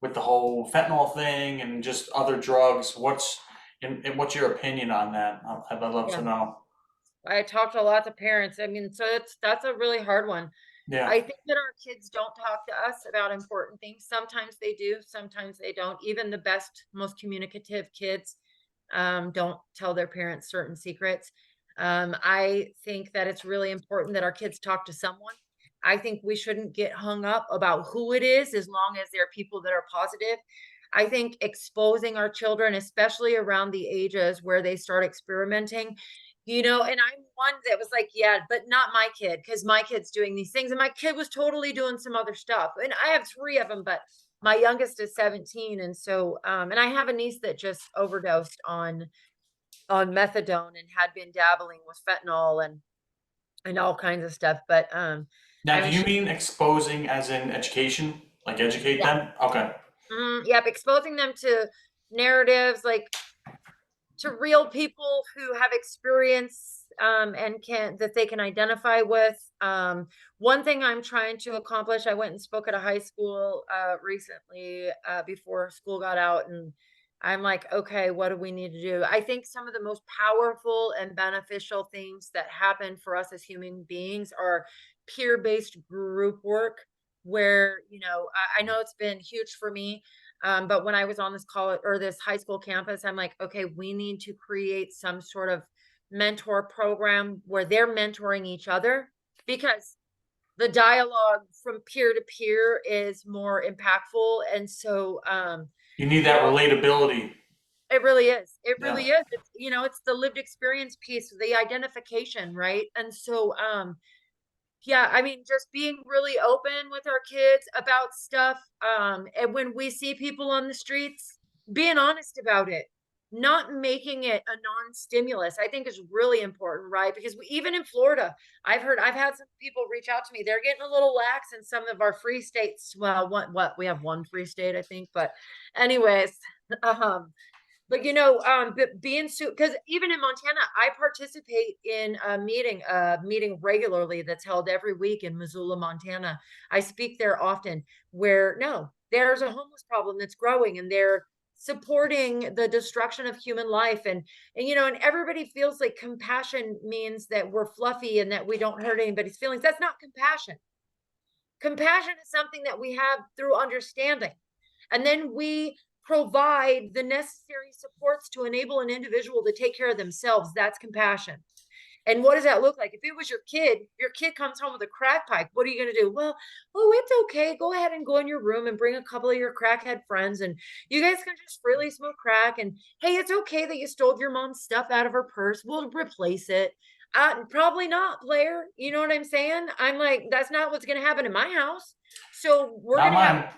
with the whole fentanyl thing and just other drugs? What's your opinion on that? I'd love to know. I talked a lot to parents. I mean, so that's a really hard one. Yeah. I think that our kids don't talk to us about important things. Sometimes they do, sometimes they don't. Even the best, most communicative kids don't tell their parents certain secrets. I think that it's really important that our kids talk to someone. I think we shouldn't get hung up about who it is, as long as they're people that are positive. I think exposing our children, especially around the ages where they start experimenting, you know, and I'm one that was like, yeah, but not my kid, because my kid's doing these things and my kid was totally doing some other stuff. And I have 3 of them, but my youngest is 17. And so, and I have a niece that just overdosed on methadone and had been dabbling with fentanyl and all kinds of stuff. But now, do you mean exposing as in education, like educate them? Okay. Yep, exposing them to narratives, like to real people who have experience and that they can identify with. One thing I'm trying to accomplish, I went and spoke at a high school recently before school got out, and I'm like, okay, what do we need to do? I think some of the most powerful and beneficial things that happen for us as human beings are peer-based group work, where, you know, I know it's been huge for me. But when I was on this college or this high school campus, I'm like, okay, we need to create some sort of mentor program where they're mentoring each other, because the dialogue from peer to peer is more impactful. And so, You need that relatability. it really is. It Yeah. really is. It's, it's the lived experience piece, the identification, right? And so, yeah, I mean, just being really open with our kids about stuff. And when we see people on the streets, being honest about it, not making it a non-stimulus, I think is really important, right? Because even in Florida, I've had some people reach out to me. They're getting a little lax in some of our free states. Well, we have one free state, I think, but anyways, but being because even in Montana, I participate in a meeting regularly that's held every week in Missoula, Montana. I speak there often, where there's a homeless problem that's growing, and they're supporting the destruction of human life, and everybody feels like compassion means that we're fluffy and that we don't hurt anybody's feelings. That's not compassion. Compassion is something that we have through understanding, and then we provide the necessary supports to enable an individual to take care of themselves. That's compassion. And what does that look like? If it was your kid comes home with a crack pipe, what are you going to do? Well, oh, it's okay. Go ahead and go in your room and bring a couple of your crackhead friends, and you guys can just freely smoke crack. And hey, it's okay that you stole your mom's stuff out of her purse. We'll replace it. Probably not, Blair. You know what I'm saying? I'm like, that's not what's going to happen in my house. So we're going to have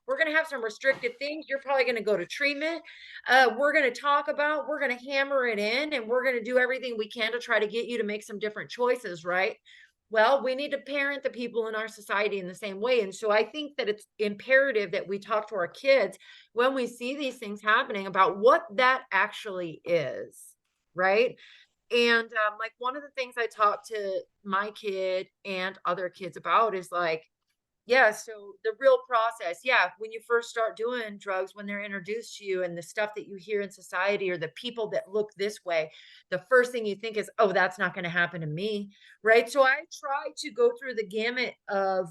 we're going to have some restrictive things. You're probably going to go to treatment. We're going to hammer it in, and we're going to do everything we can to try to get you to make some different choices, right? Well, we need to parent the people in our society in the same way. And so I think that it's imperative that we talk to our kids when we see these things happening about what that actually is, right? And like one of the things I talk to my kid and other kids about is like, yeah, so the real process, when you first start doing drugs, when they're introduced to you and the stuff that you hear in society or the people that look this way, the first thing you think is, oh, that's not going to happen to me, right? So I try to go through the gamut of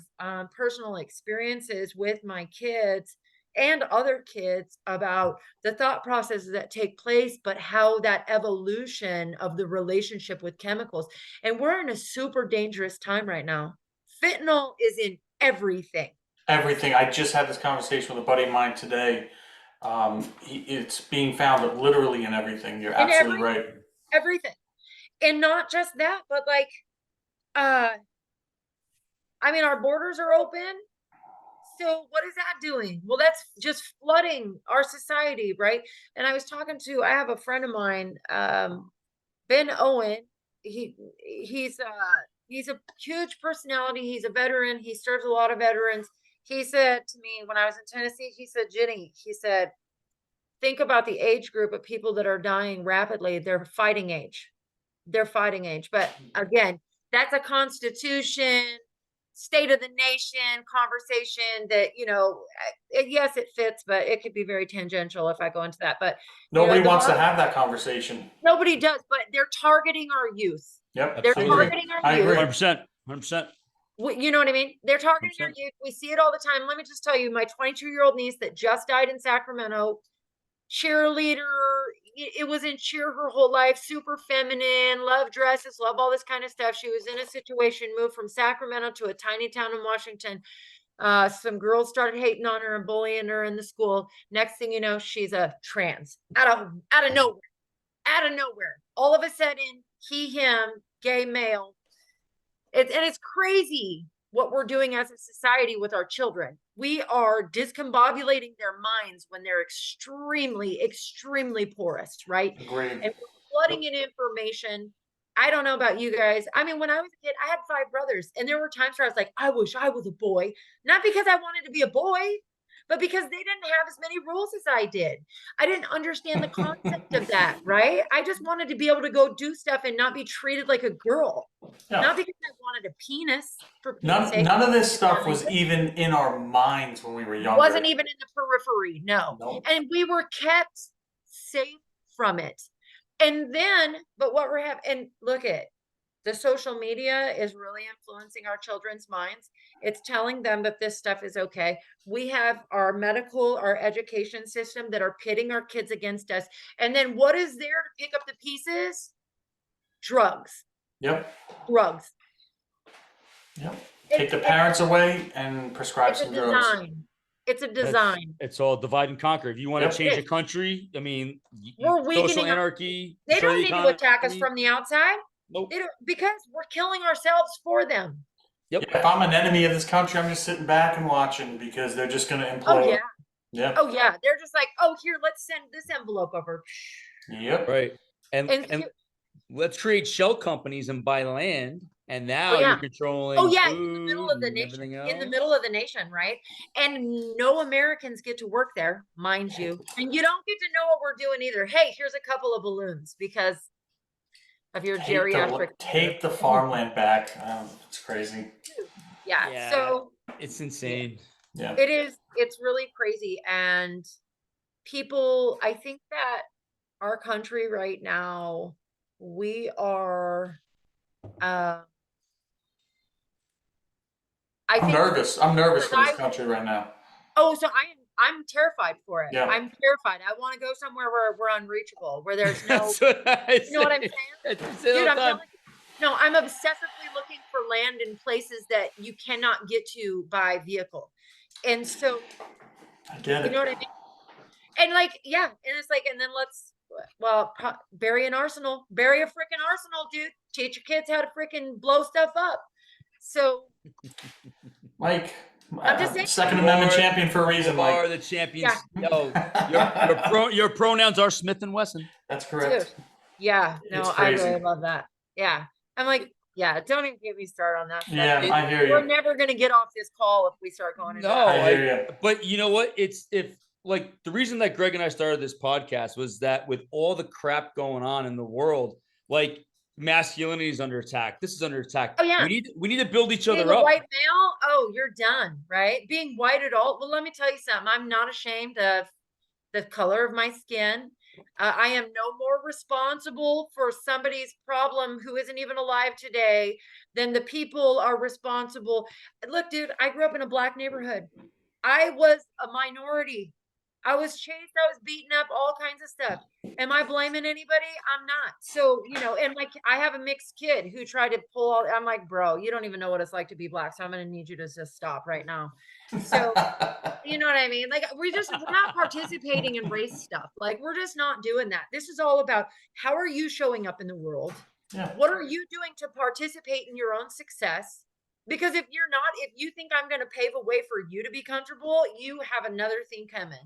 personal experiences with my kids and other kids about the thought processes that take place, but how that evolution of the relationship with chemicals. And we're in a super dangerous time right now. Fentanyl is in everything. Everything. I just had this conversation with a buddy of mine today. It's being found literally in everything. You're absolutely right. Everything. And not just that, but like, I mean, our borders are open. So what is that doing? Well, that's just flooding our society, right? And I was talking I have a friend of mine, Ben Owen. He's a huge personality. He's a veteran. He serves a lot of veterans. He said to me when I was in Tennessee, he said, Ginny, he said, think about the age group of people that are dying rapidly. They're fighting age. But again, that's a constitution, state of the nation conversation that, yes, it fits, but it could be very tangential if I go into that. But nobody wants to have that conversation. Nobody does, but they're targeting our youth. Yep. They're targeting our youth. 100%. 100%. You know what I mean? They're targeting our youth. We see it all the time. Let me just tell you, my 22-year-old niece that just died in Sacramento, cheerleader, it was in cheer her whole life, super feminine, love dresses, love all this kind of stuff. She was in a situation, moved from Sacramento to a tiny town in Washington. Some girls started hating on her and bullying her in the school. Next thing you know, she's a trans out of nowhere. All of a sudden, he, him, gay male. It's crazy what we're doing as a society with our children. We are discombobulating their minds when they're extremely, extremely porous, right? Agreed. And we're flooding in information. I don't know about you guys. I mean, when I was a kid, I had 5 brothers, and there were times where I was like, I wish I was a boy, not because I wanted to be a boy, but because they didn't have as many rules as I did. I didn't understand the concept of that, right? I just wanted to be able to go do stuff and not be treated like a girl. Yeah. Not because I wanted a penis. None of this stuff was even in our minds when we were younger. It wasn't even in the periphery, no. Nope. And we were kept safe from it. And then, but what we're having, and look at, The social media is really influencing our children's minds. It's telling them that this stuff is okay. We have our medical, our education system that are pitting our kids against us. And then what is there to pick up the pieces? Drugs, Yep. drugs. Yep. Take It's the parents away and prescribe it's a some drugs. design. It's a design. It's all divide and conquer. If you want Yep. to change It a is. country, I mean, We're social weakening our, anarchy, they destroy don't the need to attack us economy. from the outside. Nope. They don't, because we're killing ourselves for them. Yep. Yeah, if I'm an enemy of this country, I'm just sitting back and watching because they're just going to implode. Oh yeah. Yep. Oh yeah. They're just like, oh, here, let's send this envelope over. Yep. Right. And And let's create shell companies and buy land. And now yeah. you're controlling oh yeah, in food the middle of the and nation, everything in the else. middle of the nation, right? And no Americans get to work there, mind you. And you don't get to know what we're doing either. Hey, here's a couple of balloons because of your geriatric. Take the farmland back. It's crazy. Yeah. Yeah. So It's insane. Yeah. it is. It's really crazy. And people, I think that our country right now, we are. I'm nervous. I'm nervous for this I- country right now. Oh, so I'm terrified for it. Yeah. I'm terrified. I want to go somewhere where we're unreachable, where there's no. That's what I You know what I'm say. saying? That's what I say all Dude, the I'm time. telling you. No, I'm obsessively looking for land in places that you cannot get to by vehicle. And so, I get you it. know what I mean? And like, yeah, and it's like, and then bury an arsenal, bury a freaking arsenal, dude. Teach your kids how to freaking blow stuff up. So, Mike, I'm just saying. Second Amendment champion for a reason, You are Mike. the champions. Yeah. Yo, your pronouns are Smith and Wesson. That's correct. Dude, yeah, no, It's I crazy. really love that. Yeah. I'm like, yeah, don't even get me started on that stuff. Yeah, I hear We're you. never gonna get off this call if we start going into No, that. I hear you. But you know what? It's if like the reason that Greg and I started this podcast was that with all the crap going on in the world, like masculinity is under attack. This is under attack. Oh, yeah. We need to build each Being other a up. white male, oh, you're done, right? Being white adult. Well, let me tell you something. I'm not ashamed of the color of my skin. I am no more responsible for somebody's problem who isn't even alive today than the people are responsible. Look, dude, I grew up in a Black neighborhood. I was a minority. I was chased, I was beaten up, all kinds of stuff. Am I blaming anybody? I'm not. So, you know, and like I have a mixed kid who tried to pull out, I'm like, bro, you don't even know what it's like to be Black. So I'm gonna need you to just stop right now. So you know what I mean? Like we're not participating in race stuff. Like we're just not doing that. This is all about how are you showing up in the world? Yeah. What are you doing to participate in your own success? Because if you're not, if you think I'm going to pave a way for you to be comfortable, you have another thing coming.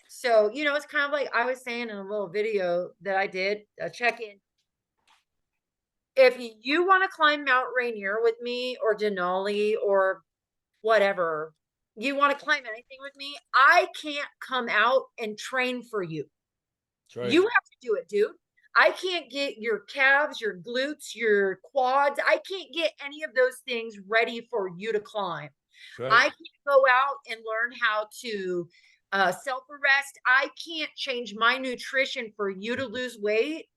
So, you know, it's kind of like I was saying in a little video that I did, a check-in. If you want to climb Mount Rainier with me or Denali or whatever, you want to climb anything with me, I can't come out and train for you. That's right. You have to do it, dude. I can't get your calves, your glutes, your quads. I can't get any of those things ready for you to climb. That's right. I can't go out and learn how to self-arrest. I can't change my nutrition for you to lose weight.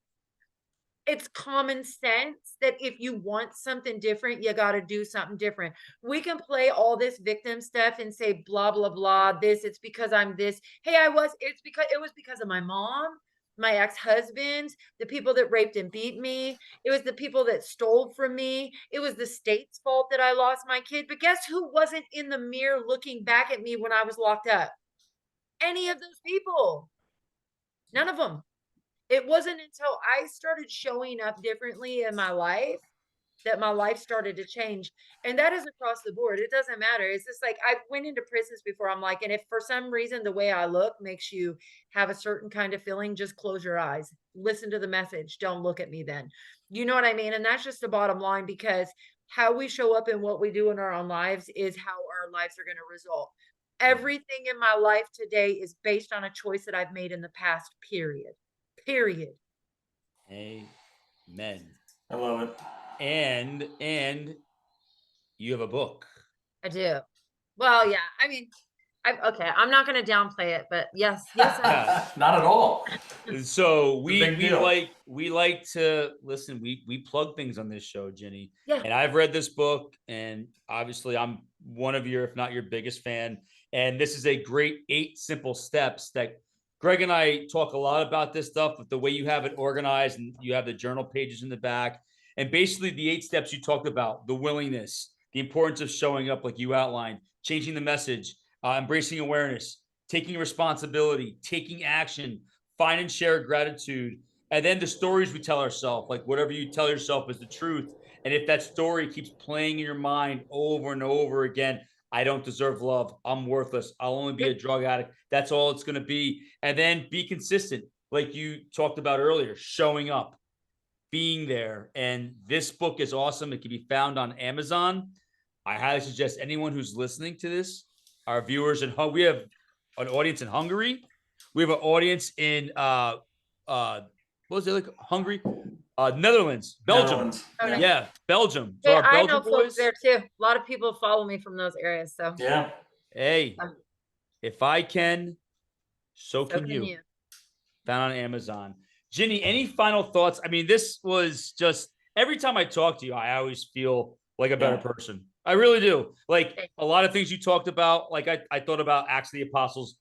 It's common sense that if you want something different, you got to do something different. We can play all this victim stuff and say, blah, blah, blah, this, it's because I'm this. Hey, it was because of my mom, my ex-husbands, the people that raped and beat me. It was the people that stole from me. It was the state's fault that I lost my kid. But guess who wasn't in the mirror looking back at me when I was locked up? Any of those people. None of them. It wasn't until I started showing up differently in my life that my life started to change. And that is across the board. It doesn't matter. It's just like I went into prisons before. I'm like, and if for some reason the way I look makes you have a certain kind of feeling, just close your eyes. Listen to the message. Don't look at me then. You know what I mean? And that's just the bottom line, because how we show up and what we do in our own lives is how our lives are going to result. Everything in my life today is based on a choice that I've made in the past, period. Period. Amen. I love it. And you have a book. I do. Well, yeah. I mean, Okay, I'm not gonna downplay it, but yes, yes, Not at all. So It's a big deal. we like to listen. We plug things on this show, Ginny. yeah. And I've read this book, and obviously I'm one of your, if not your biggest fan. And this is a great 8 simple steps that Greg and I talk a lot about this stuff, but the way you have it organized and you have the journal pages in the back. And basically the 8 steps you talked about, the willingness, the importance of showing up like you outlined, changing the message, embracing awareness, taking responsibility, taking action, find and share gratitude, and then the stories we tell ourselves, like whatever you tell yourself is the truth. And if that story keeps playing in your mind over and over again, I don't deserve love, I'm worthless, I'll only be a drug addict, that's all it's going to be. And then be consistent, like you talked about earlier, showing up, being there. And this book is awesome. It can be found on Amazon. I highly suggest anyone who's listening to this, our viewers, and we have an audience in Hungary. We have an audience in what was it, like Hungary? Netherlands, Belgium. Netherlands. Okay. Yeah, Belgium. So Hey, our I Belgian know folks boys. there too. A lot of people follow me from those areas, so Yeah. Hey, Um, if I can, so so can can you. you. Found on Amazon. Ginny, any final thoughts? I mean, this was just every time I talk to you, I always feel like a better Yeah. person. I really do. Like a lot of things you talked about, like I thought about Acts of the Apostles,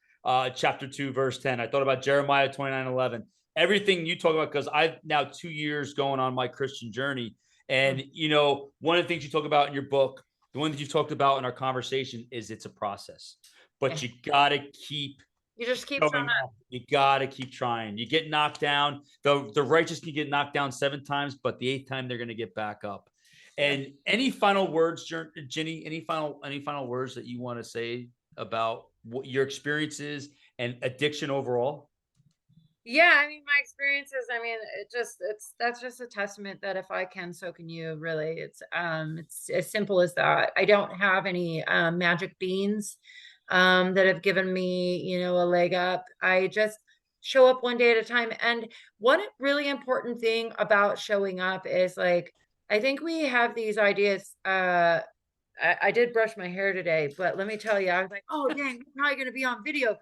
chapter 2, verse 10. I thought about Jeremiah 29:11. Everything you talk about, because I've now 2 years going on my Christian journey. And, you know, one of the things you talk about in your book, the one that you talked about in our conversation is it's a process, but you got to keep You just keep showing showing up. up. You got to keep trying. You get knocked down. The righteous can get knocked down 7 times, but the 8th time they're going to get back up. And any final words, Ginny, any final words that you want to say about what your experiences and addiction overall? Yeah, I mean, my experiences, I mean, that's just a testament that if I can, so can you, really. It's as simple as that. I don't have any magic beans that have given me, you know, a leg up. I just show up one day at a time. And one really important thing about showing up is, like, I think we have these ideas. I did brush my hair today, but let me tell you, I was like, oh dang, we're probably gonna be on video.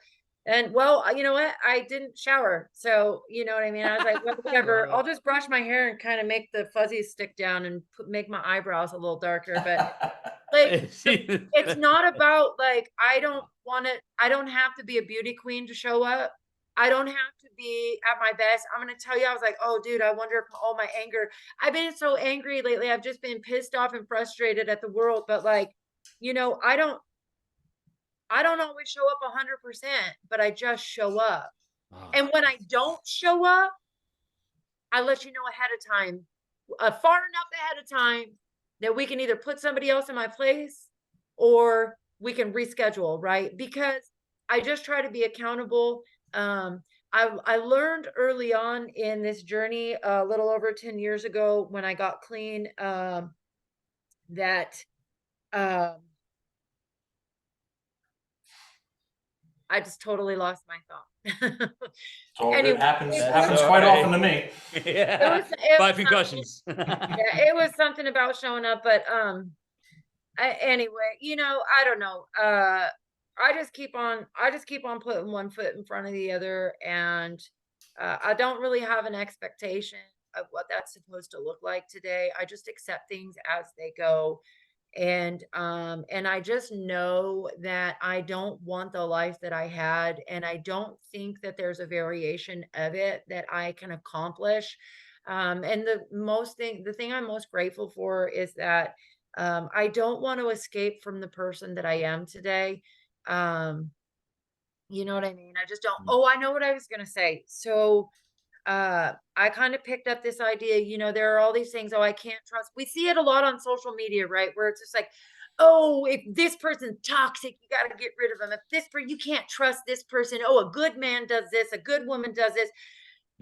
And well, you know what? I didn't shower. So, you know what I mean? I was like, well, whatever. I'll just brush my hair and kind of make the fuzzies stick down and make my eyebrows a little darker. But like, it's not about, like, I don't have to be a beauty queen to show up. I don't have to be at my best. I'm going to tell you, I was like, oh, dude, I wonder if all my anger, I've been so angry lately. I've just been pissed off and frustrated at the world. But, like, you know, I don't always show up 100%, but I just show up. And when I don't show up, I let you know ahead of time, far enough ahead of time that we can either put somebody else in my place or we can reschedule, right? Because I just try to be accountable. I learned early on in this journey, a little over 10 years ago when I got clean, that I just totally lost my thought. So Anyway, it happens it happens all quite right. often to me. Yeah. it was 5 concussions. yeah, it was something about showing up, but anyway, you know, I don't know. I just keep on putting one foot in front of the other, and I don't really have an expectation of what that's supposed to look like today. I just accept things as they go. And I just know that I don't want the life that I had, and I don't think that there's a variation of it that I can accomplish. And the thing I'm most grateful for is that I don't want to escape from the person that I am today. Um, you know what I mean? I just don't. Oh, I know what I was gonna say. So I kind of picked up this idea, you know, there are all these things, oh, I can't trust. We see it a lot on social media, right? Where it's just like, oh, if this person's toxic, you got to get rid of them. If this person, you can't trust this person. Oh, a good man does this, a good woman does this.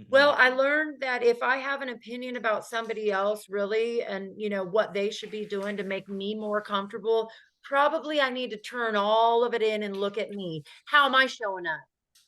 Well, I learned that if I have an opinion about somebody else, really, and, you know, what they should be doing to make me more comfortable, probably I need to turn all of it in and look at me. How am I showing up?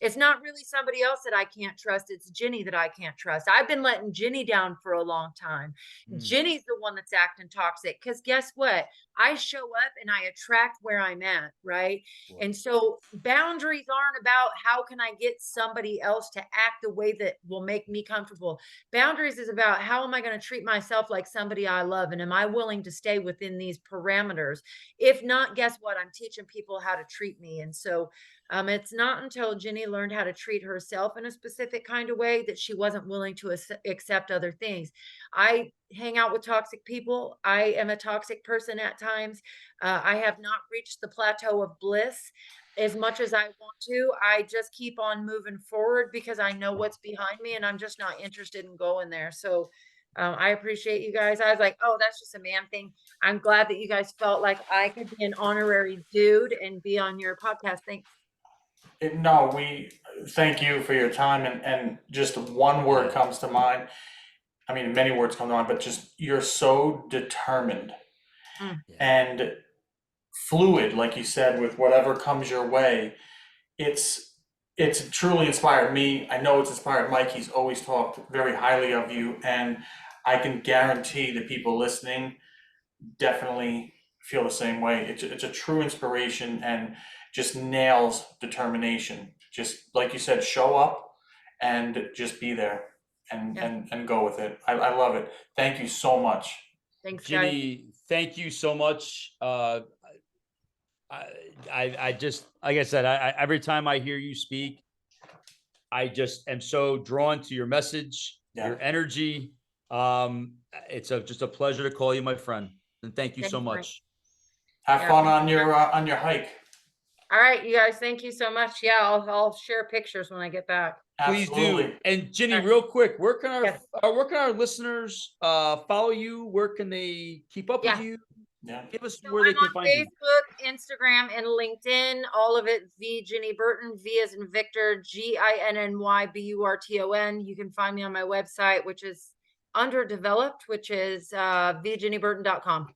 It's not really somebody else that I can't trust. It's Ginny that I can't trust. I've been letting Ginny down for a long time. Ginny's the one that's acting toxic. Because guess what? I show up and I attract where I'm at, right? And so boundaries aren't about how can I get somebody else to act the way that will make me comfortable. Boundaries is about how am I going to treat myself like somebody I love? And am I willing to stay within these parameters? If not, guess what? I'm teaching people how to treat me. And so it's not until Ginny learned how to treat herself in a specific kind of way that she wasn't willing to accept other things. I hang out with toxic people. I am a toxic person at times. I have not reached the plateau of bliss as much as I want to. I just keep on moving forward because I know what's behind me and I'm just not interested in going there. So I appreciate you guys. I was like, oh, that's just a man thing. I'm glad that you guys felt like I could be an honorary dude and be on your podcast. Thanks. No, we thank you for your time, and just one word comes to mind. I mean, many words come to mind, but just you're so determined and fluid, like you said, with whatever comes your way. It's truly inspired me. I know it's inspired Mike. He's always talked very highly of you, and I can guarantee the people listening definitely feel the same way. It's a true inspiration and just nails determination. Just like you said, show up and just be there and go with it. I love it. Thank you so much. Thanks, guys. Ginny, thank you so much. I just, like I said, every time I hear you speak, I just am so drawn to your message, your energy. It's just a pleasure to call you my friend. And thank you so much. Have fun on your hike. All right, you guys, thank you so much. Yeah, I'll share pictures when I get back. Please do. And Ginny, real quick, where can our listeners follow you? Where can they keep up with you? Yeah. Give us So where they I'm can on find you. Facebook, Instagram, and LinkedIn. All of it V Ginny Burton, V as in Victor, GINNYBURTON. You can find me on my website, which is underdeveloped, which is vginnyburton.com.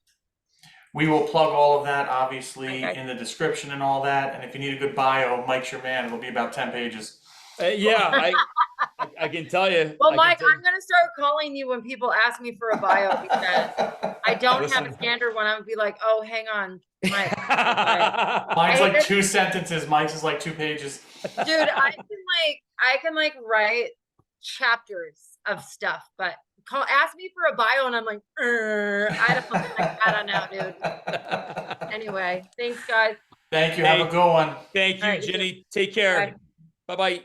We will plug all of that, obviously, in the description and all that. And if you need a good bio, Mike's your man. It'll be about 10 pages. Yeah, I can tell you. Well, Mike, I'm going to start calling you when people ask me for a bio because I don't have a standard one. I would be like, oh, hang on, Mike. Mine's like 2 sentences. Mike's is like 2 pages. Dude, I can write chapters of stuff, but ask me for a bio and I'm like, I don't know, dude. Anyway, thanks, guys. Thank you. Have a good one. Thank you, Ginny. Take care. Bye-bye.